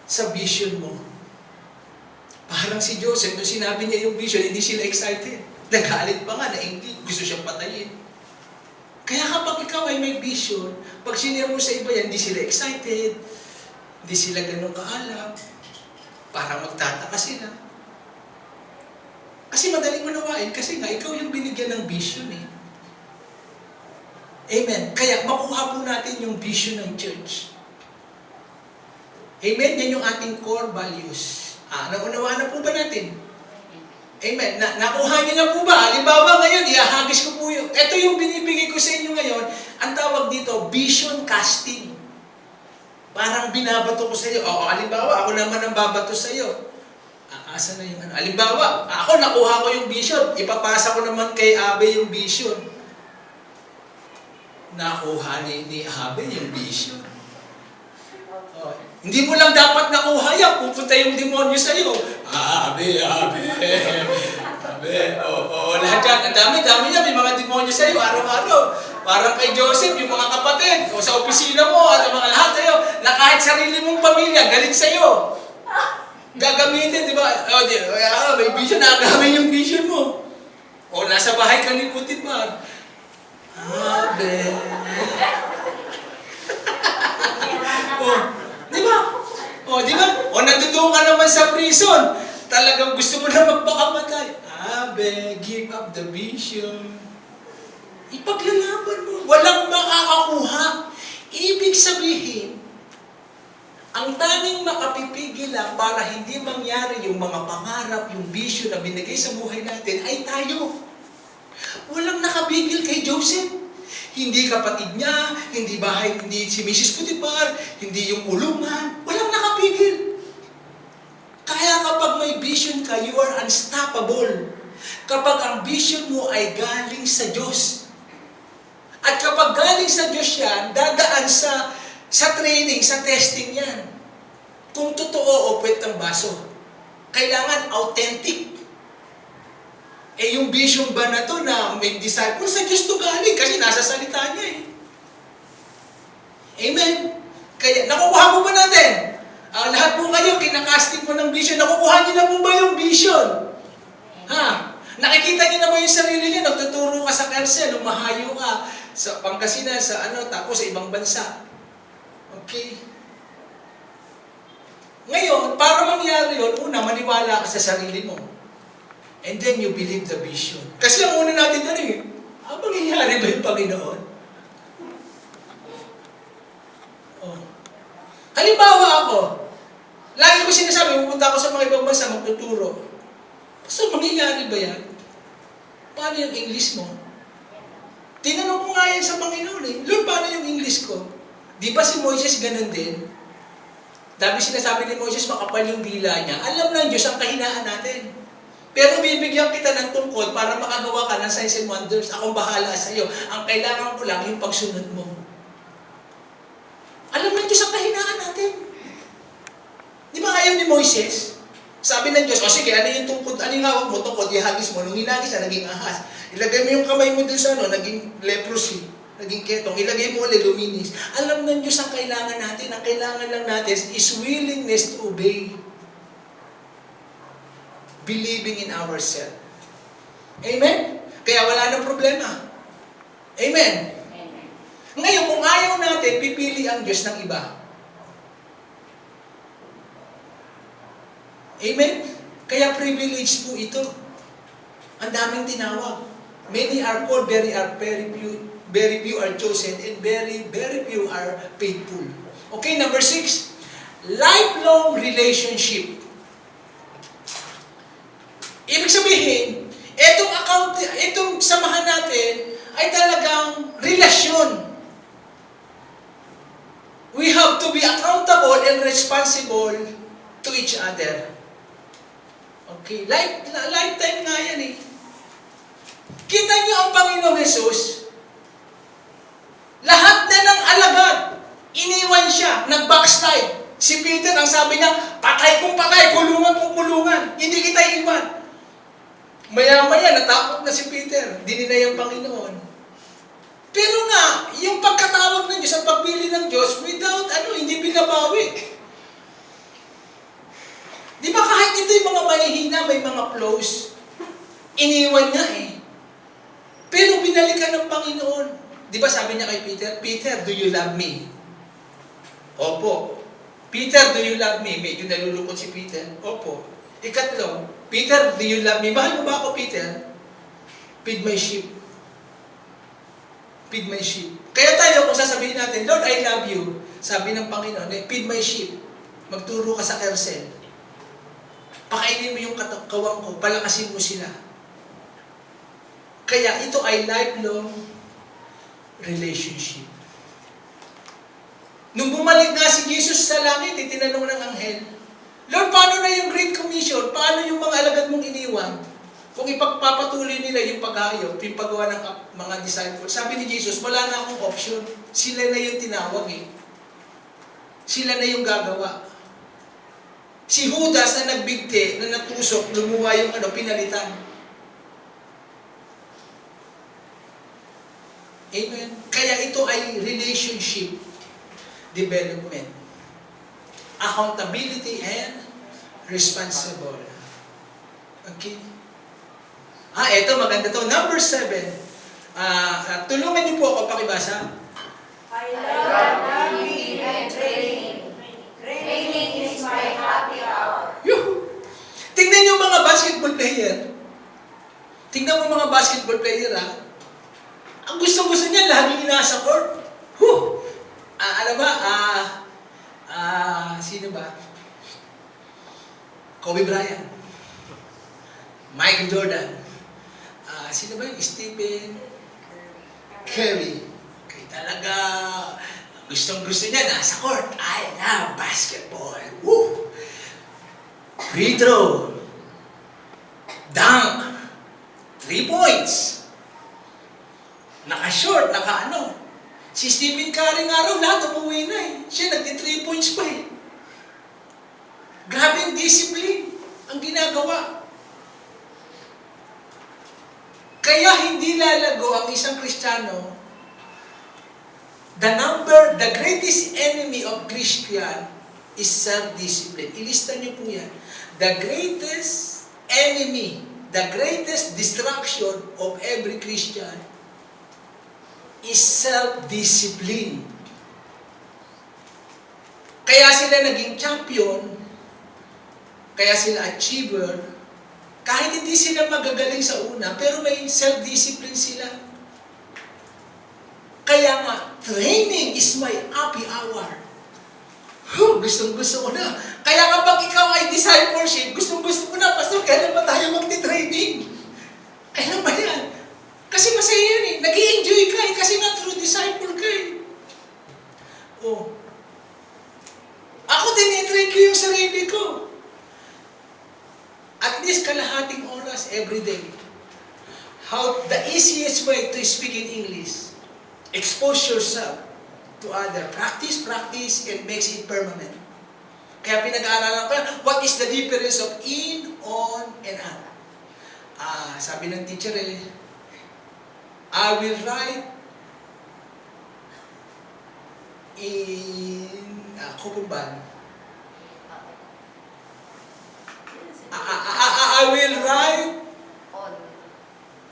sa vision mo. Parang si Joseph, nung sinabi niya yung vision, hindi sila excited. Nagalit pa nga, nainggit, gusto siyang patayin. Kaya kapag ikaw ay may vision, pag sinare mo sa iba yan, hindi sila excited, hindi sila ganun kaalam, parang magtataka sila. Kasi madaling unawain, kasi nga, ikaw yung binigyan ng vision eh. Amen. Kaya makuha po natin yung vision ng church. Amen. Yan yung ating core values. Naunawaan na po ba natin? Amen. Nakuha niyo na po ba? Halimbawa ngayon, ihahagis ko po yung... Ito yung binibigay ko sa inyo ngayon. Ang tawag dito, vision casting. Parang binabato ko sa iyo. Halimbawa, ako naman ang babato sa iyo. Asa na yung ano? Halimbawa, ako nakuha ko yung vision. Ipapasa ko naman kay Abe yung vision. Nakuha ni Abe yung vision. Hindi mo lang dapat nakuha yan, pupunta yung demonyo sa'yo. Abe. Lahat yan, ang dami niya, may mga demonyo sa'yo, araw-araw. Parang kay Joseph, yung mga kapatid, o sa opisina mo, at mga lahat sa'yo, na kahit sarili mong pamilya, galit sa'yo. Gagamitin, di ba? May vision, nagamin yung vision mo. O nasa bahay ka ni Putibar. Abe. Di ba? Di ba? Nandoon ka naman sa prison. Talagang gusto mo na magpakamatay. Abe, give up the vision. Ipaglalaban mo. Walang makakakuha. Ibig sabihin, ang tanging makapipigil lang para hindi mangyari yung mga pangarap, yung vision na binigay sa buhay natin ay tayo. Walang nakabigil kay Joseph. Hindi kapatid niya, hindi bahay, hindi si Mrs. Potiphar, hindi yung kulungan. Walang nakapigil. Kaya kapag may vision ka, you are unstoppable. Kapag ang vision mo ay galing sa Diyos. At kapag galing sa Diyos yan, dadaan sa training, sa testing yan. Kung totoo o puwet ng baso. Kailangan authentic. Yung vision ba na to na may disciple, sa Diyos to galing kasi nasa salita niya eh. Amen? Kaya, nakukuha mo ba natin? Lahat po kayo, kinakasting mo ng vision, nakukuha niyo na po ba yung vision? Nakikita niyo na ba yung sarili niyo? Nagtuturo ka sa Kersen, umahayo ka sa Pangasinan, tapos sa ibang bansa. Okay? Ngayon, para mangyari yun, una, maniwala ka sa sarili mo. And then you believe the vision. Kasi ang una natin mangyayari ba yung Panginoon? Halimbawa ako, lagi ko sinasabi, pupunta ako sa mga ibang bansa, magtuturo. So, mangyayari ba yan? Paano yung English mo? Tinanong ko nga yan sa Panginoon eh. Lord, paano yung English ko? Di ba si Moises ganun din? Dami sinasabi ni Moises, makapal yung dila niya. Alam ng Diyos ang kahinaan natin. Pero bibigyan kita ng tungkol para makagawa ka ng signs and wonders. Akong bahala sa iyo. Ang kailangan ko lang yung pagsunod mo. Alam ng Diyos ang kahinaan natin. Di ba ayaw ni Moises? Sabi ng Diyos, sige, ano yung tungkod? Ano yung hawak mo? Tungkod, ihagis mo. Nung hinagis na, naging ahas. Ilagay mo yung kamay mo dun sa naging leprosy. Naging ketong. Ilagay mo ulit, luminis. Alam ng Diyos ang kailangan natin. Ang kailangan lang natin is willingness to obey. Believing in ourselves. Amen? Kaya wala nang problema. Amen? Amen. Ngayon, kung ayaw natin, pipili ang Diyos ng iba. Amen? Kaya privilege po ito. Ang daming tinawag. Many are called, very few are chosen, and very few are faithful. Okay, number 6. Lifelong relationship. Ibig sabihin, itong samahan natin ay talagang relasyon. We have to be accountable and responsible to each other. Okay, lifetime nga yan eh. Kita niyo ang Panginoong Jesus, lahat na ng alagad, iniwan siya, nag-backslide. Si Peter, ang sabi niya, patay kung patay, kulungan kung kulungan. Hindi kita iwan. Maya-maya, natakot na si Peter. Dininay ang Panginoon. Pero nga, yung pagkatawag ng Diyos at pagpili ng Diyos, without hindi binabawi. Di ba kahit ito yung mga mahihina, may mga flaws, iniwan niya eh. Pero binalikan ng Panginoon. Di ba sabi niya kay Peter, Peter, do you love me? Opo. Peter, do you love me? Medyo nalulungkot si Peter. Opo. Ikatlo, Peter, do you love me? Mahal mo ba ako, Peter? Feed my sheep. Feed my sheep. Kaya tayo, kung sasabihin natin, Lord, I love you. Sabi ng Panginoon, feed my sheep. Magturo ka sa kersel. Pakainin mo yung kawang ko. Palakasin mo sila. Kaya ito ay lifelong relationship. Nung bumalik nga si Jesus sa langit, tinanong ng anghel, Lord, paano na yung Great Commission? Paano yung mga alagad mong iniwan? Kung ipagpapatuloy nila yung paghayop, yung paggawa ng mga disciples. Sabi ni Jesus, wala na akong option. Sila na yung tinawag eh. Sila na yung gagawa. Si Judas na nagbigti, na natusok, lumuha yung pinalitan. Amen. Kaya ito ay relationship development. Accountability and responsible. Okay? Ito maganda to. Number 7. Tulungan niyo po ako pakibasa. I love reading and training. Training is my happy hour. Tingnan niyo mga basketball player. Tingnan mo mga basketball player Ang gusto niya, laging nasa court. Sino ba? Kobe Bryant. Michael Jordan. Sino ba yung Stephen Curry? Okay, talaga, gustong-gusto niya, nasa court. I love basketball. Woo! Free throw. Dunk. 3 points. Naka-short, naka-ano. Si Stephen Curry nga raw, lahat umuwi na eh. Siya nagti 3 points pa eh. Grabe yung discipline ang ginagawa. Kaya hindi lalago ang isang Kristiyano. The greatest enemy of Christian is self-discipline. Ilista niyo po yan. The greatest enemy, the greatest destruction of every Christian is self-discipline. Kaya sila naging champion, kaya sila achiever, kahit hindi sila magagaling sa una, pero may self-discipline sila. Kaya nga, training is my happy hour. Gustong-gusto ko na. Kaya kapag ikaw ay discipleship, gustong-gusto ko na, Pastor, kailan ba tayo magti-training? Kailan ba yan? Kasi masaya yan eh. Nag-i-enjoy ka eh. Kasi nga true disciple ka eh. Ako tinitrain ko yung sarili ko. At least kalahating oras every day. The easiest way to speak in English. Expose yourself to other. Practice, and makes it permanent. Kaya pinag-aaralan ko, what is the difference of in, on, and out? Sabi ng teacher I will write in Kukumban. I will write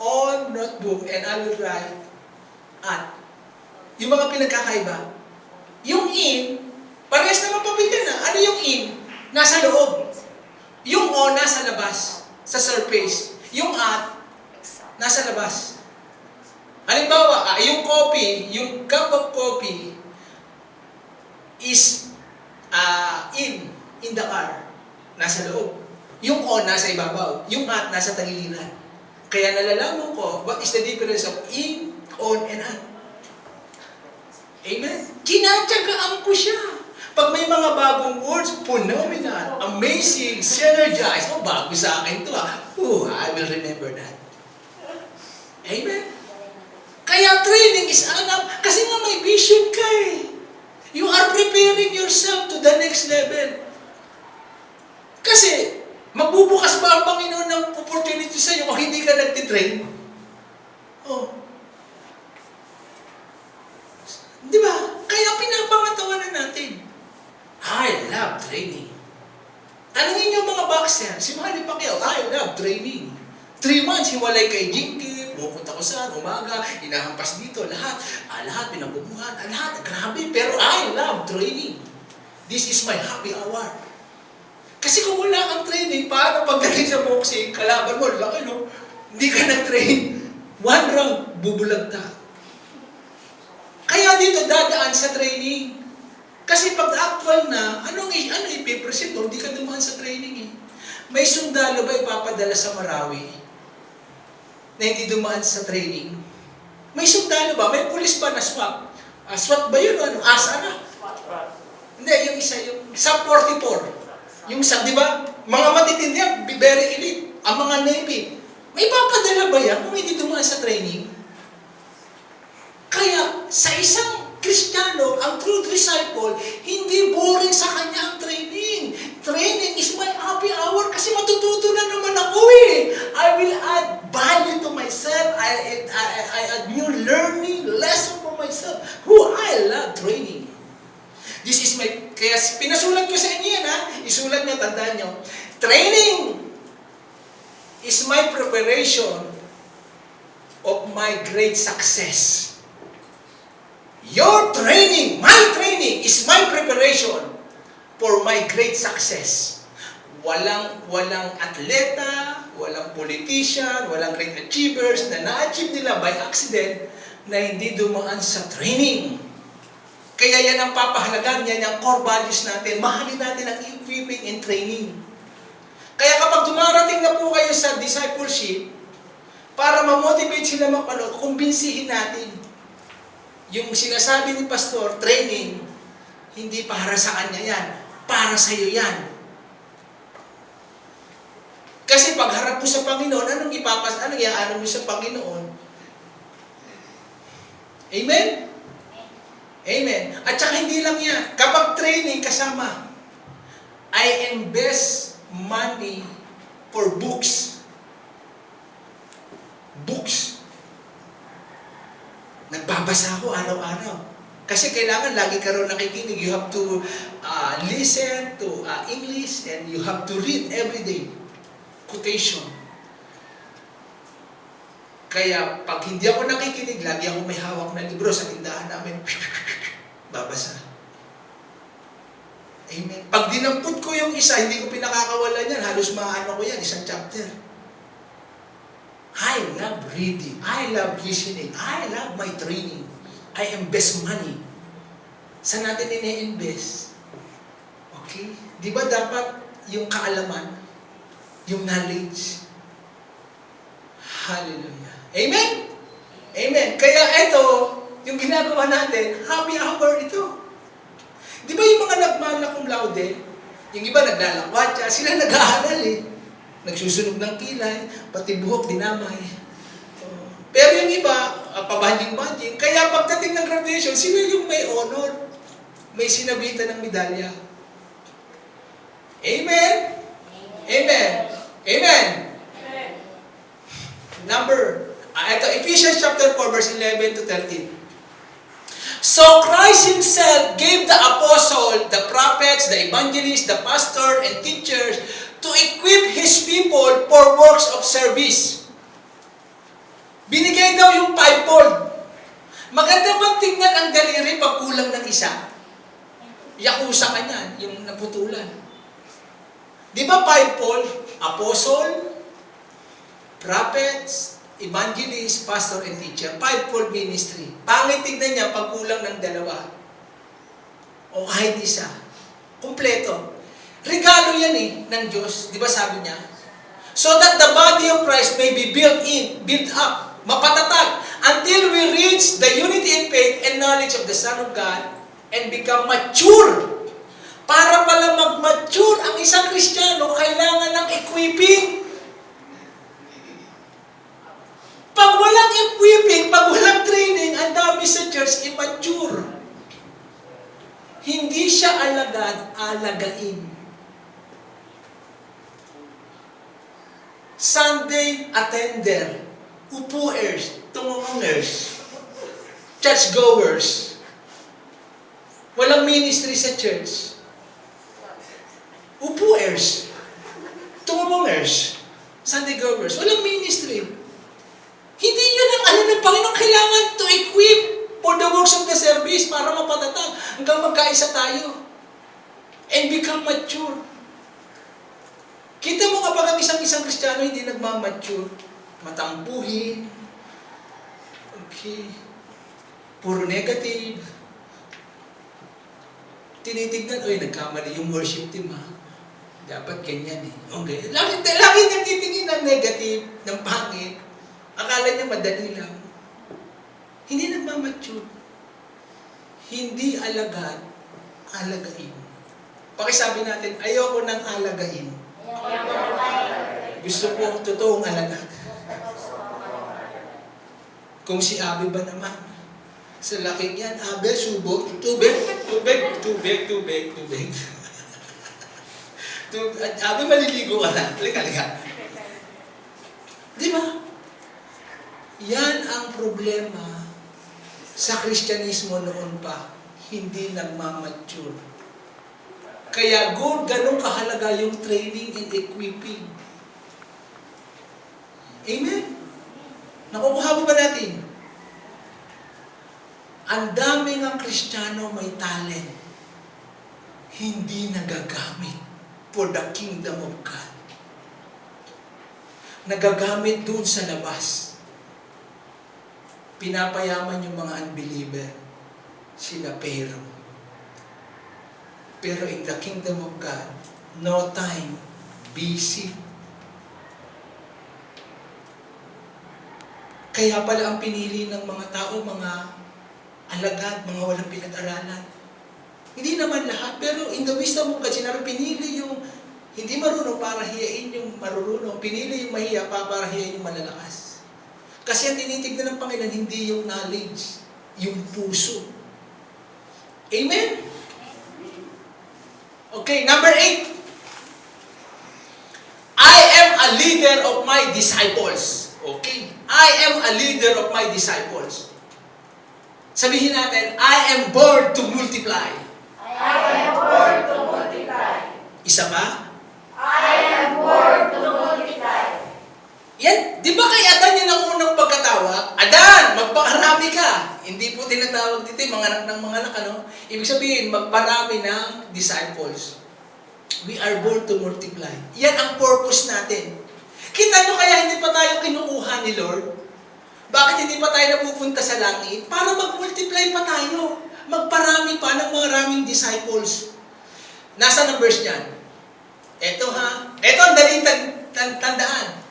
on notebook and I will write at. Yung mga pinagkakaiba. Yung in, parehas naman pabitin na. Ano yung in? Nasa loob. Yung on, nasa labas. Sa surface. Yung at, nasa labas. Halimbawa, yung coffee, yung cup of coffee is in the car. Nasa loob. Yung on, nasa ibabaw. Yung at, nasa tagiliran. Kaya nalalaman ko, what is the difference of in, on, and at? Amen? Kinatyagaan ko siya. Pag may mga bagong words, phenomenal, amazing, synergize. Bago sa akin to I will remember that. Amen? Kaya training is kasi nga may vision ka eh. You are preparing yourself to the next level. Kasi, magbubukas ba ang Panginoon ng opportunity sa iyo kung hindi ka nagtitrain? Oh. Di ba? Kaya pinapangatawanan natin. I love training. Tanungin niyo mga boxer, si Manny Pacquiao, I love training. 3 months, hiwalay kay Jinky, pupunta ko saan, umaga, inahampas dito, lahat, lahat pinabubuhan, lahat, grabe, pero I love training. This is my happy hour. Kasi kung wala kang training, paano pagdating sa boxing, kalaban mo, laki no, hindi ka nag-train, 1 round, bubulagta. Kaya dito dadaan sa training. Kasi pag actual na, ano ipipresent mo? Hindi ka dumaan sa training eh. May sundalo ba ipapadala sa Marawi na hindi dumaan sa training? May sundalo ba? May pulis ba na SWAT? SWAT ba yun? Ano? Asa na? Hindi, yung isa, yung SAP 44. Yung SAP, di ba? Mga matitindi yan, very elite. Ang mga Navy. May ipapadala ba yan kung hindi dumaan sa training? Kaya, sa isang Kristiyano, ang true disciple, hindi boring sa kanya ang training. Training is my happy hour kasi matututo na naman ako eh. I will add value to myself. I add new learning, lesson for myself. I love training. This is my, kaya pinasulat ko sa inyo yan ha. Isulat nyo, tandaan nyo. Training is my preparation of my great success. Your training, my training, is my preparation for my great success. Walang atleta, walang politician, walang great achievers na na-achieve nila by accident na hindi dumaan sa training. Kaya yan ang papahalagan, yan ang core values natin. Mahalin natin ang equipping and training. Kaya kapag dumarating na po kayo sa discipleship, para ma-motivate sila makapanood, kumbinsihin natin. Yung sinasabi ni Pastor, training, hindi para sa kanya yan. Para sa iyo yan. Kasi pag harap mo sa Panginoon, anong iaano mo sa Panginoon? Amen? Amen. At saka hindi lang yan. Kapag training kasama, I invest money for books. Books. Nagbabasa ako araw-araw. Kasi kailangan lagi ka rin nakikinig. You have to listen to English and you have to read every day. Quotation. Kaya pag hindi ako nakikinig, lagi ako may hawak na libro sa tindahan namin. Babasa. Amen. Pag dinampot ko yung isa, hindi ko pinakakawalan yan. Halos maano ko yan, isang chapter. I love reading. I love listening. I love my training. I invest money. Saan natin ini-invest? Okay? Di ba dapat yung kaalaman, yung knowledge? Hallelujah. Amen? Amen. Kaya ito, yung ginagawa natin, happy hour ito. Di ba yung mga nagmana cum laude, yung iba naglalakwatsa, sila nag-aaral eh. Nagsusunog ng kilay, pati buhok dinamay. Pero yung iba, pabanjing-banjing, kaya pagdating ng graduation, sila yung may honor. May sinabitan ng medalya. Amen? Amen? Amen? Ito, Ephesians chapter 4, verse 11 to 13. So Christ Himself gave the apostle, the prophets, the evangelists, the pastor, and teachers to equip His people for works of service. Binigay daw yung fivefold. Maganda bang tingnan ang daliri pag kulang ng isa? Yakusa ka niyan, yung naputulan. Di ba fivefold? Apostle, prophets, evangelist, pastor, and teacher. Fivefold ministry. Pangit tignan niya pag kulang ng dalawa. O kahit isa. Kumpleto. Regalo yan ng Diyos. Di ba sabi niya? So that the body of Christ may be built up, mapatatag, until we reach the unity in faith and knowledge of the Son of God and become mature. Para pala mag-mature ang isang Kristiyano, kailangan ng equipping. Pag walang equipping, pag walang training, ang dami sa church immature. Hindi siya alagad, alagain. Sunday attender, upuers, tungungers, churchgoers. Walang ministry sa church. Upuers, tungungers, Sunday goers. Walang ministry. Hindi yun ang ano ng Panginoon. Kailangan to equip for the works of the service para mapatatag hanggang magkaisa tayo and become mature. Kita mo kapag ang isang Kristiyano hindi nagmamature, matampuhin, okay, puro negative, tinitignan, oy, nagkamali yung worship team ha. Dapat ganyan eh. Okay. Lagi nagtitingin ng negative, ng pangit. Akala niya madali lang. Hindi nagmamature. Hindi alagad, alagain. Pakisabi natin, ayoko ng alagain. Gusto ko totoong alagad. Kung si Abi ba naman, sa laki niyan, Abi, subo, tubig. Abi, maliligo ka na. Halika. Di ba? Yan ang problema sa Kristyanismo noon pa. Hindi nagmamature. Kaya ganun kahalaga yung training and equipping. Amen? Nakukuha mo ba natin? Ang daming ang Kristiyano may talent. Hindi nagagamit for the kingdom of God. Nagagamit doon sa labas. Pinapayaman yung mga unbeliever. Sila pero in the kingdom of God, no time, busy. Kaya pala ang pinili ng mga tao, mga alagad, mga walang pinag-aralan. Hindi naman lahat, pero in the wisdom of God, sinabi, pinili yung hindi marunong para hiyain yung marurunong. Pinili yung mahiya para hiyain yung malalakas. Kasi ang tinitignan ng Panginoon, hindi yung knowledge, yung puso. Amen? Okay, number 8. I am a leader of my disciples. Okay? I am a leader of my disciples. Sabihin natin, I am born to multiply. I am born to multiply. Isa pa? I am born to multiply. Yan, di ba kay Adan yun ang unang pagkatawag? Adan, magpakarami ka. Hindi po tinatawag dito yung mga anak ng mga anak, ano? Ibig sabihin, magparami ng disciples. We are born to multiply. Yan ang purpose natin. Kita nyo kaya hindi pa tayo kinukuha ni Lord? Bakit hindi pa tayo napupunta sa langit? Para mag-multiply pa tayo. Magparami pa ng mga raming disciples. Nasaan ang verse niyan? Ito ha. Ito ang daling tandaan.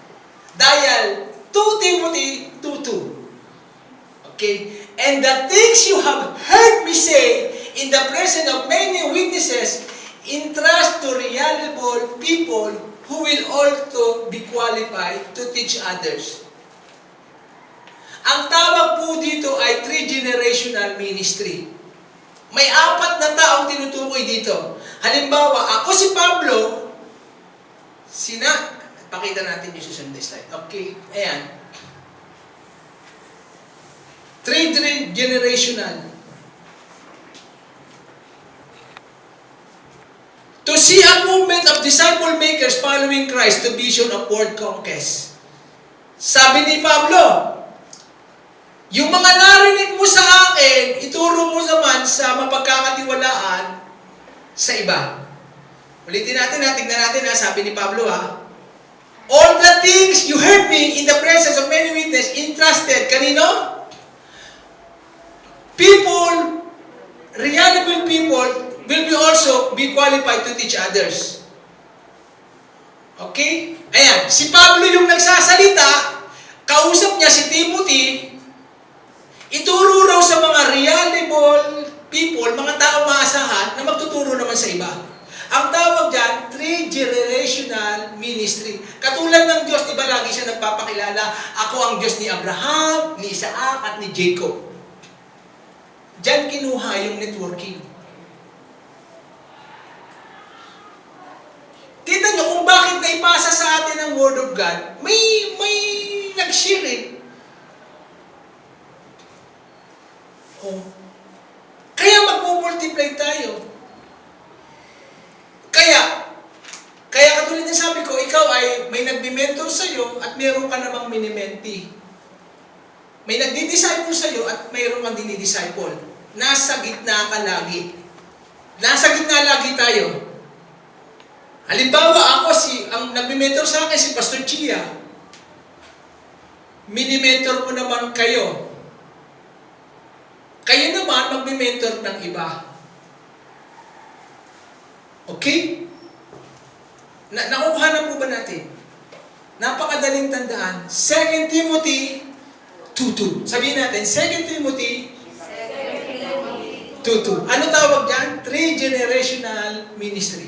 Dahil 2 Timothy 2:2. Okay? And the things you have heard me say in the presence of many witnesses, entrust to reliable people who will also be qualified to teach others. Ang tawag po dito ay 3-generational ministry. May 4 na taong tinutukoy dito. Halimbawa, ako si Pablo, pakita natin yung susunod slide. Okay, ayan. 3-generational. To see a movement of disciple makers following Christ to vision of world conquest. Sabi ni Pablo, yung mga narinig mo sa akin, ituro mo naman sa mapagkakatiwalaan sa iba. Ulitin natin, tignan natin sabi ni Pablo all the things you heard me in the presence of many witnesses entrusted. Kanino? People, reliable people, will also be qualified to teach others. Okay? Ayan, si Pablo yung nagsasalita, kausap niya si Timothy, ituro raw sa mga reliable people, mga tao maasahan, na magtuturo naman sa iba. Ang tawag dyan, 3-generational ministry. Katulad ng Diyos, di ba lagi siya nagpapakilala, ako ang Diyos ni Abraham, ni Isaac, at ni Jacob. Diyan kinuha yung networking. God, may nag-share eh. Oh. Kaya magmumultiply tayo. Kaya katulad ng sabi ko, ikaw ay may nagbi-mentor sa'yo at mayroon ka namang mini-mentee. May nagdi-disciple sa'yo at mayroon kang dinidisciple. Nasa gitna ka lagi. Nasa gitna lagi tayo. Halimbawa, ang nagbi-mentor sa akin si Pastor Chia. Mini-mentor ko naman kayo. Kayo naman magbi-mentor ng iba. Okay? Nakukuha na po ba natin? Napakadaling tandaan. 2 Timothy 2:2. Sabihin natin, 2 Timothy 2:2. Ano tawag dyan? 3-generational ministry.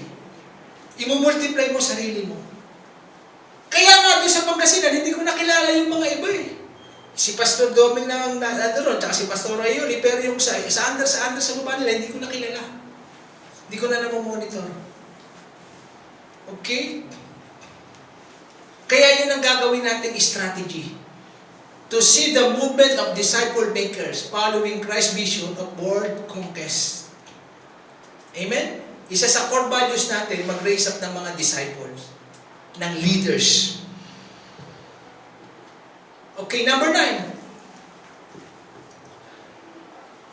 Imumultiply mo sarili mo. Kaya nga doon sa Pangasinan, hindi ko nakilala yung mga iba eh. Si Pastor Doming lang doon, tsaka si Pastor Rayoli, pero yung sa under sa baba nila, hindi ko nakilala. Hindi ko na namomonitor. Okay? Kaya yun ang gagawin nating strategy. To see the movement of disciple makers following Christ's vision of world conquest. Amen? Isa sa core values natin, mag-raise up ng mga disciples, ng leaders. Okay, number 9.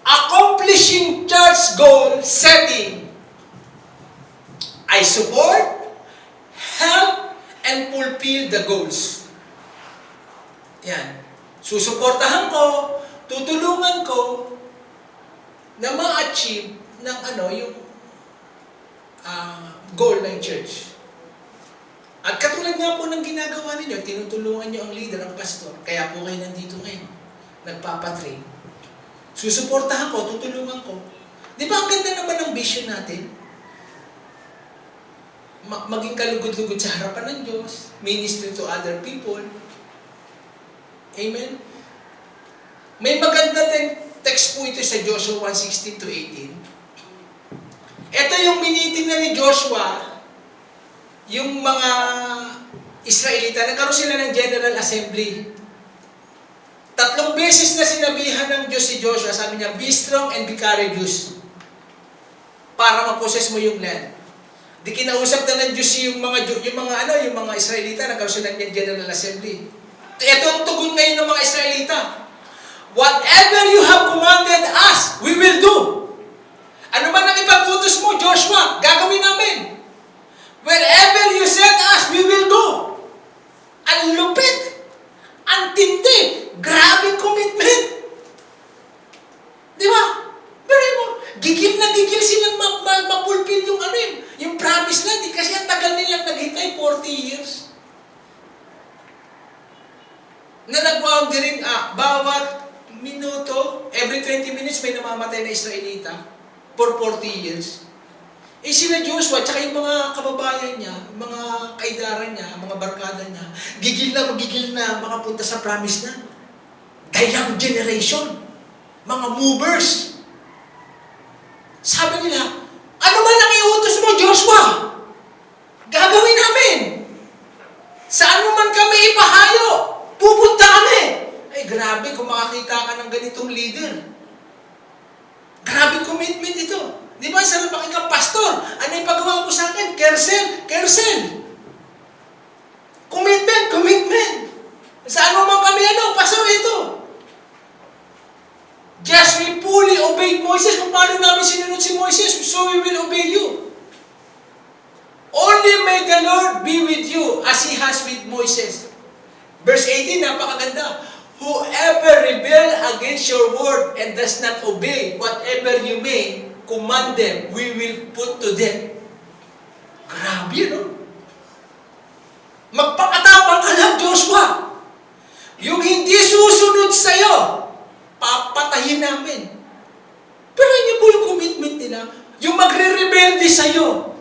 Accomplishing church goal setting. I support, help, and fulfill the goals. Yan. Susuportahan ko, tutulungan ko na ma-achieve ng yung goal ng church. At katulad nga po ng ginagawa ninyo, tinutulungan nyo ang leader, ang pastor. Kaya po kayo nandito ngayon. Nagpapatrain. Susuportahan ko, tutulungan ko. Di ba ang ganda naman ng vision natin? Maging kalugod-lugod sa harapan ng Diyos. Ministry to other people. Amen? May maganda text po ito sa Joshua 1:16-18. Ito yung miniting ni Joshua, yung mga Israelita, nagkaroon sila ng General Assembly. 3 beses na sinabihan ng Diyos si Joshua, sabi niya, be strong and be courageous para ma-possess mo yung land. Di kinausap na ng Diyos yung mga Israelita, nagkaroon sila ng General Assembly. Ito ang tugon ngayon ng mga Israelita. Whatever you have commanded us, we will do. Ano man ang ipag-utos mo, Joshua, gagawin namin. Wherever you send us, we will go. Ang lupit. Ang tindi. Grabing commitment. Di ba? Pero mo, gigil na gigil silang mapulpil yung promise land. Kasi ang tagal nilang naghintay, 40 years. Na nag-wandering, bawat minuto, every 20 minutes may namamatay na Israelita for 40 years. Eh sila Joshua, tsaka yung mga kababayan niya, mga kaidaran niya, mga barkada niya, gigil na makapunta sa promise na. The young generation, mga movers. Sabi nila, ano man ang iutos mo, Joshua? Gagawin namin. Saan mo man kami ipahayo? Pupunta kami. Ay, grabe kung makakita ka ng ganitong leader. Grabe commitment ito. Di ba, sarap pakinggan, pastor, ano yung pagawa mo sa akin? Kersel. Commitment. Saan mo man kami, pastor, ito. Just we fully obeyed Moses. Kung paano namin sinunod si Moses, so we will obey you. Only may the Lord be with you as He has with Moses. Verse 18, napakaganda. Whoever rebel against your word and does not obey whatever you may command them, we will put to death. Grabe, no? Magpakatapang ka lang, Joshua. Yung hindi susunod sa'yo, papatayin namin. Pero yun po yung commitment nila. Yung magre-rebelde sa'yo.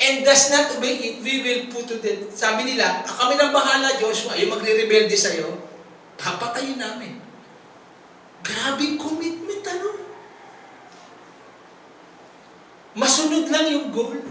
And does not obey it, we will put to death. Sabi nila, kami nang bahala, Joshua, yung magre-rebelde sa'yo, papatayin namin. Grabing commitment, Masunod lang yung goal.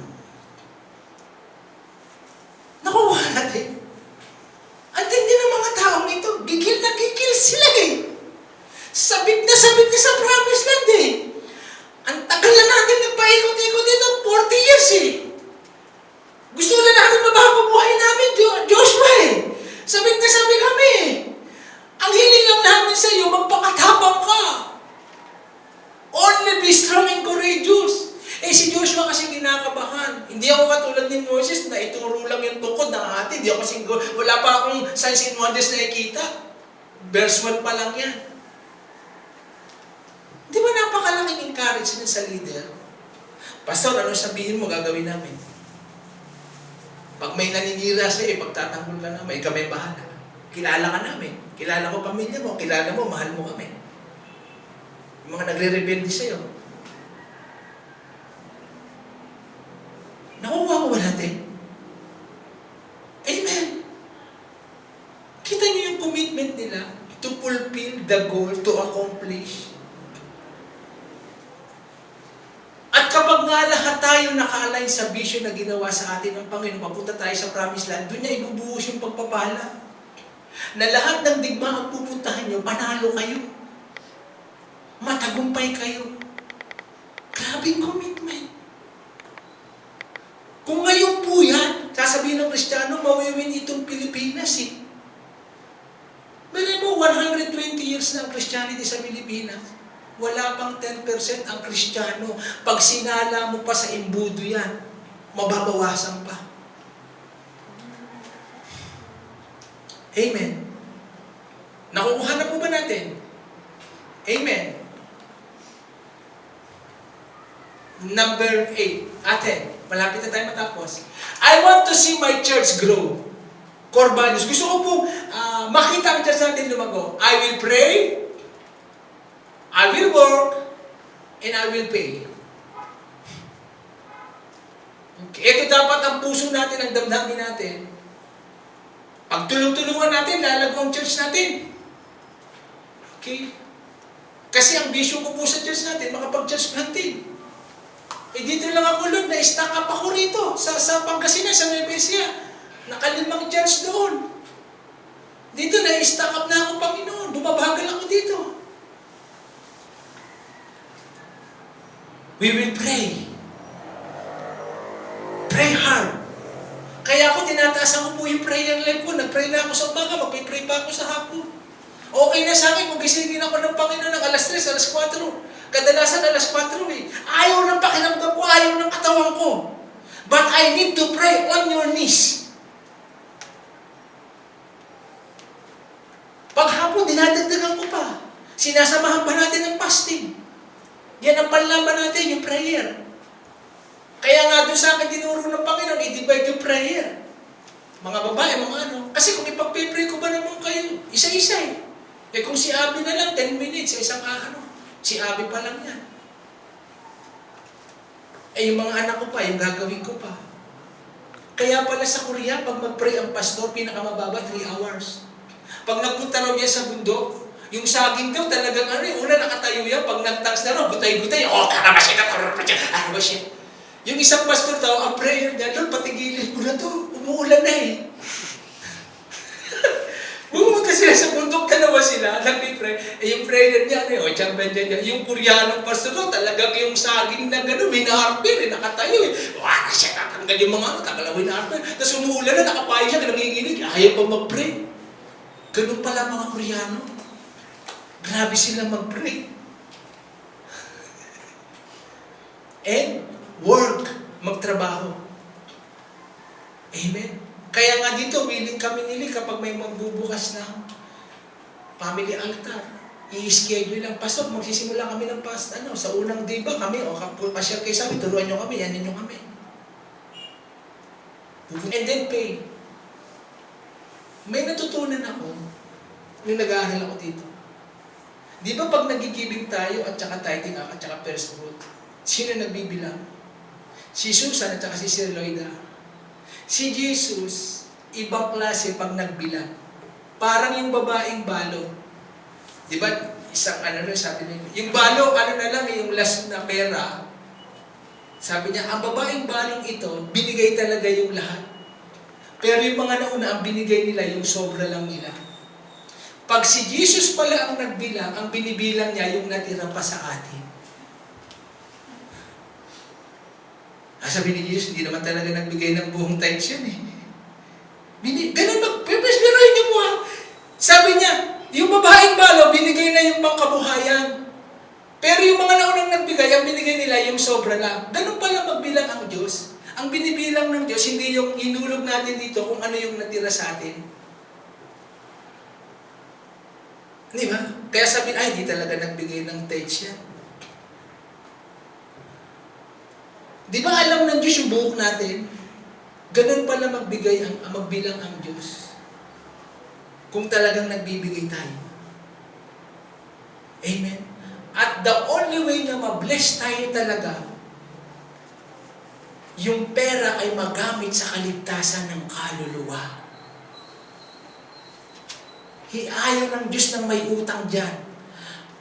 signs and wonders na ikita. Verse 1 pa lang yan. Di ba napakalaking encouragement sa leader? Pastor, ano sabihin mo, gagawin namin. Pag may naninira sa'yo, pagtatanggol ka namin, kami bahala. Kilala ka namin. Kilala ko pamilya mo. Kilala mo, mahal mo kami. Yung mga nagre-rebelde sa'yo. Nakuha ko ba natin? Amen. Kita niyo yung commitment nila to fulfill the goal, to accomplish. At kapag nga lahat tayo naka-align sa vision na ginawa sa atin ng Panginoon, papunta tayo sa promised land, doon niya ibubuhos yung pagpapala. Na lahat ng digmaan pupuntahan nyo, panalo kayo. Matagumpay kayo. Grabing commitment. Kung ngayon po yan, sasabihin ng Kristiyano, mawiwin itong Pilipinas eh. Meron mo, 120 years na ang Christianity sa Pilipinas. Wala pang 10% ang Kristiyano. Pag sinala mo pa sa imbudo yan, mababawasan pa. Amen. Nakukuha na po ba natin? Amen. Number 8. Aten. Malapit na tayo matapos. I want to see my church grow. Core values. Gusto ko po makita ang church natin lumago. I will pray, I will work, and I will pay. Okay. Ito dapat ang puso natin, ang damdamin natin. Pag tulong-tulungan natin, lalago ang church natin. Okay? Kasi ang vision ko po sa church natin, makapag-church planting. Eh dito lang ako, Lord, na-stack up ako rito, sa Pangasinan, sa Nueva Ecija. Nakalimang church doon. Dito, na-stack up na ako, Panginoon. Bumabagal ako dito. We will pray. Pray hard. Kaya ako, tinataasan ko po yung prayer life ko. Nag-pray na ako sa umaga, mag-pray pa ako sa hapon. Okay na sa akin kung gisingin ako ng Panginoon ng alas 3, alas 4. Kadalasan alas 4 eh. Ayaw ng pakiramdam ko, ayaw ng katawan ko. But I need to pray on your knees. Paghapon, dinadagdagan ko pa. Sinasamahan pa natin ng fasting. Yan ang panlaban natin, yung prayer. Kaya nga doon sa akin tinuro ng Panginoon, i-divide yung prayer. Mga babae, mga ano. Kasi kung ipag-pray ko ba naman kayo, isa-isa eh. Eh kung si Abby na lang, 10 minutes, sa isang ano. Si Abby pa lang yan. Eh yung mga anak ko pa, yung gagawin ko pa. Kaya pala sa Korea, pag mag-pray ang pastor, pinakamababa, 3 hours. Pag nagpunta raw niya sa bundok, yung saging daw talagang ano eh, una nakatayo yan, pag nagtangs na raw, gutay-gutay, karabasya. Yung isang pastor daw, ang prayer niya, Lord, patigilin mo na to, umuulan na eh. Pumunta sila sa bundok, dalawa sila, nag-pray. Eh yung prayer niya, yung Koreanong pastor daw, talagang yung saging na gano'n, minaharpir, nakatayo eh. Siya tatanggal yung mga tagalawin na harpir. Tapos umuulan na, nakapayo siya, nanginginig, ayaw pa mag-pray. Ganun pala mga Koreano. Grabe sila mag-pray. And work, magtrabaho. Amen. Kaya nga dito, willing kami nili kapag may magbubukas na family altar. I-schedule lang. Pastor, magsisimula kami ng sa unang day ba kami, pa-share kayo sa amin, turuan nyo kami, yanin nyo kami. And then pay. May natutunan ako nung nag-aaral ako dito. Di ba pag nagigibing tayo at saka tithing at saka first fruit, sino nagbibilang? Si Susan at saka si Sir Loida. Si Jesus, ibang klase pag nagbilang. Parang yung babaeng balo. Di ba? Isang sabi niya, yung balo, na lang, yung last na pera. Sabi niya, ang babaeng balong ito, binigay talaga yung lahat. Pero yung mga nauna, ang binigay nila, yung sobra lang nila. Pag si Jesus pala ang nagbilang, ang binibilang niya yung natira pa sa atin. Sabi ni Jesus, hindi naman talaga nagbigay ng buong tithes yan eh. Ganun pepesperoin niyo po ha. Sabi niya, yung babaeng balo, binigay na yung pangkabuhayan. Pero yung mga naunang nagbigay, ang binigay nila yung sobra lang. Ganun pala magbilang ang Diyos. Ang binibilang ng Diyos, hindi yung inulog natin dito kung ano yung natira sa atin. Di ba? Kaya sabi, ay, di talaga nagbigay ng tithes yan. Di ba alam ng Diyos yung buhok natin? Ganun pala magbilang ang Diyos. Kung talagang nagbibigay tayo. Amen? At the only way na ma-bless tayo talaga, yung pera ay magamit sa kaligtasan ng kaluluwa. Ayaw ng Diyos ng may utang dyan.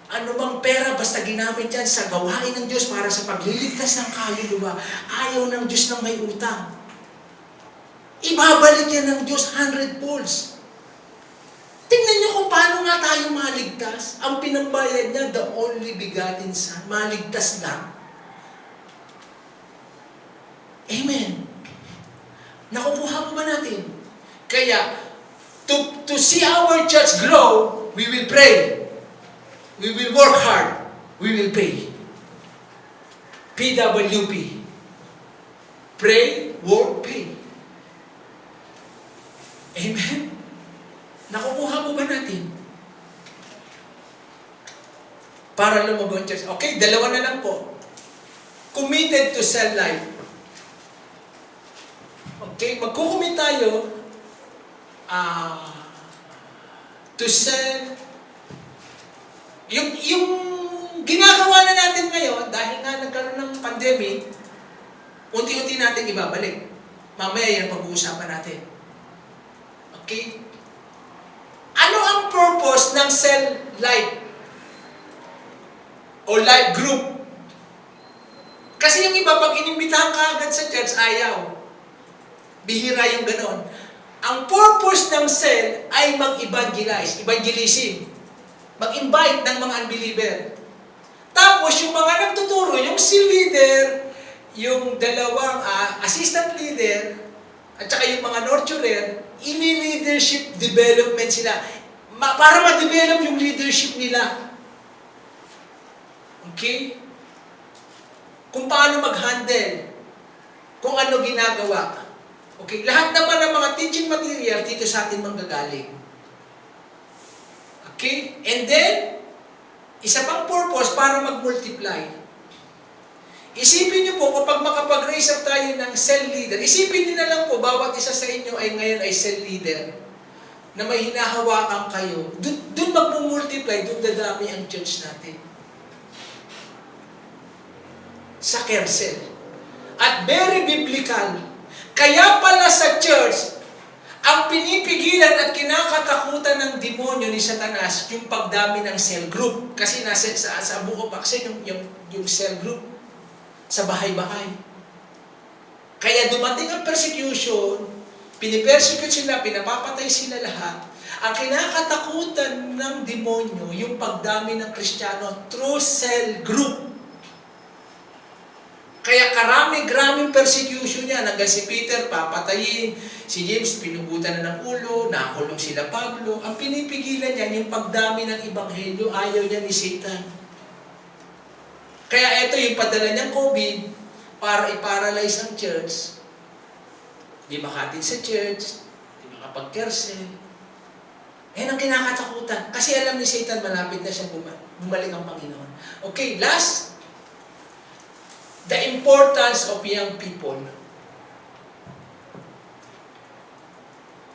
Ano bang pera, basta ginamit yan sa gawain ng Diyos para sa pagliligtas ng kaluluwa, ayaw ng Diyos ng may utang. Ibabalik yan ng Diyos 100 folds. Tingnan niyo kung paano nga tayo maligtas. Ang pinambayad niya, the only begotten Son, maligtas lang. Amen. Nakukuha po ba natin? Kaya, to see our church grow, we will pray. We will work hard. We will pay. PWP. Pray, work, pay. Amen? Nakukuha mo ba natin? Para lumago ang church. Okay, dalawa na lang po. Committed to cell life. Okay, magkukumit tayo to sell yung ginagawa na natin ngayon dahil nga nagkaroon ng pandemic, unti-unti natin ibabalik. Mamaya yan pag-uusapan natin. Okay? Ano ang purpose ng cell life? O life group? Kasi yung iba, pag inimbitahan ka agad sa church, ayaw. Bihira yung ganon. Ang purpose ng cell ay mag-evangelize, evangelism. Mag-invite ng mga unbeliever. Tapos, yung mga nagtuturo, yung si leader, yung dalawang assistant leader, at saka yung mga nurturer, ini-leadership development sila. Para ma-develop yung leadership nila. Okay? Kung paano mag-handle. Kung ano ginagawa. Okay? Lahat naman ng mga teaching material dito sa atin manggagaling. Okay? And then, isa pang purpose para mag-multiply. Isipin niyo po, kapag makapag-raise up tayo ng cell leader, isipin niyo na lang po, bawat isa sa inyo ay ngayon ay cell leader, na may hinahawakan kayo, doon mag-multiply, doon dadami ang church natin. Sa care cell. At very biblical. Kaya pala sa church, ang pinipigilan at kinakatakutan ng demonyo ni Satanas, yung pagdami ng cell group. Kasi nasa sa buko baksin yung cell group. Sa bahay-bahay. Kaya dumating ang persecution, pinipersecute sila, pinapapatay sila lahat. Ang kinakatakutan ng demonyo, yung pagdami ng Kristiyano through cell group. Kaya karami-graming persecution niya. Hanggang si Peter, papatayin. Si James, pinugutan na ng ulo. Nakulong sila Pablo. Ang pinipigilan niya, yung pagdami ng Ebanghelyo, ayaw niya ni Satan. Kaya ito yung padala niyang COVID para i-paralyze ang church. Di makatid sa church, di makapag-kersel. Yan ang kinakatakutan. Kasi alam ni Satan, malapit na siya bumalik ang Panginoon. Okay, last. The importance of young people.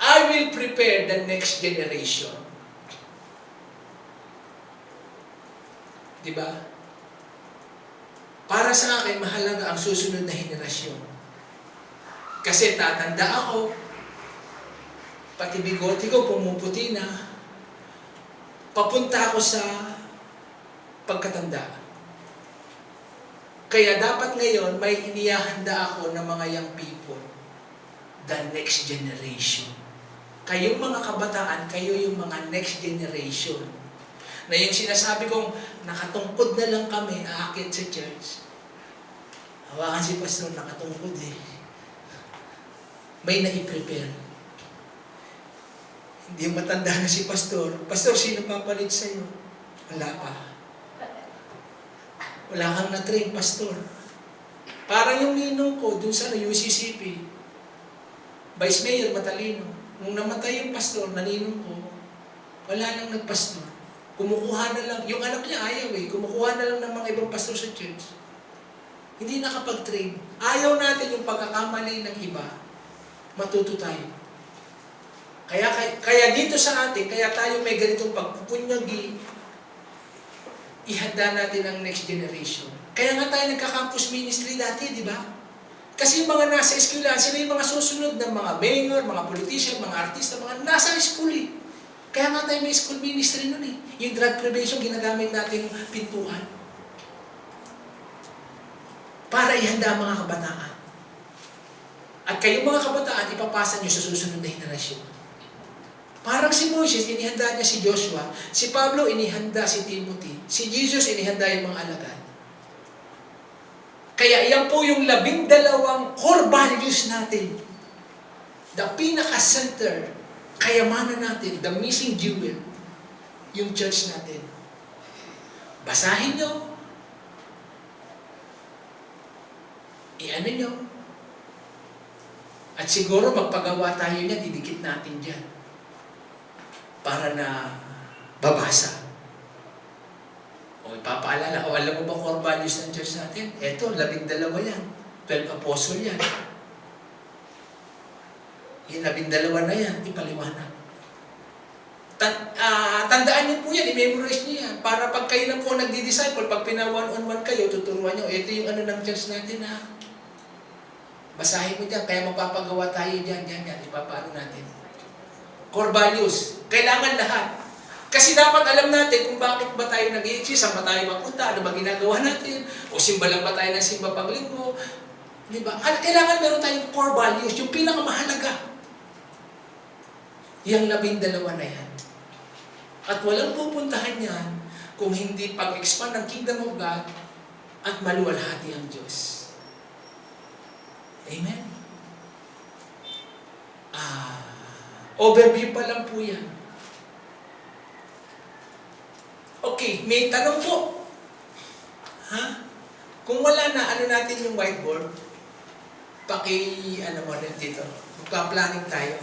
I will prepare the next generation. Diba? Para sa akin, mahalaga ang susunod na henerasyon. Kasi tatanda ako, pati bigote ko pumuputi na, papunta ako sa pagkatanda. Kaya dapat ngayon, may inihahanda ako ng mga young people, the next generation. Kayong mga kabataan, kayo yung mga next generation. Na yung sinasabi kong, nakatungkod na lang kami, aakit sa church. Hawakan si pastor, nakatungkod eh. May nai-prepare. Hindi matanda na si pastor. Pastor, sino papalit sa'yo? Wala pa. Wala kang na-train, pastor. Parang yung ninong ko, dun sa UCCP, Vice Mayor, matalino. Nung namatay yung pastor, naninong ko, wala nang nagpastor. Kumukuha na lang. Yung anak niya ayaw kumukuha na lang ng mga ibang pastor sa church. Hindi nakapag-train. Ayaw natin yung pagkakamali ng iba. Matuto tayo. Kaya dito sa atin, kaya tayo may ganitong pagpupunyagi, ihanda natin ang next generation. Kaya nga tayo nagka-campus ministry dati, di ba? Kasi yung mga nasa eskwela, sila yung mga susunod ng mga mayor, mga politician, mga artista, mga nasa school Kaya nga tayo may school ministry nun Yung drug prevention, ginagamit natin yung pintuan. Para ihanda ang mga kabataan. At kayong mga kabataan, ipapasa nyo sa susunod na henerasyon. Parang si Moses, inihanda niya si Joshua. Si Pablo, inihanda si Timothy. Si Jesus, inihanda yung mga alagad. Kaya yan po yung 12 core values natin. The pinaka-center, kayamanan natin, the missing jewel, yung church natin. Basahin nyo. I-ano nyo. At siguro magpagawa tayo niya, didikit natin dyan. Para na babasa. O ipapaalala, alam mo ba core values ng church natin? Eto, 12 yan. 12 apostle yan. Yung 12 na yan, ipaliwanag. Tandaan niyo po yan, i-memorize niyo yan. Para pag kayo na po nagdi-disciple, pag pina-one-on-one kayo, tuturuan niyo, ito yung ano ng church natin Basahin mo dyan, kaya mapapagawa tayo dyan, ipapaano natin. Core values. Kailangan lahat. Kasi dapat alam natin kung bakit ba tayo nag-i-exist, saan ba tayo mapunta, ano ba ginagawa natin, o simba lang ba tayo ng simba paglinggo. Diba? Kailangan meron tayong core values, yung pinakamahalaga. Yung 12 na yan. At walang pupuntahan yan kung hindi pag-expand ng Kingdom of God at maluwalhati ang Diyos. Amen? Overview pa lang po yan. Okay, may tanong po. Kung wala na, ano natin yung whiteboard? Ano mo rin dito? Magpa-planning tayo.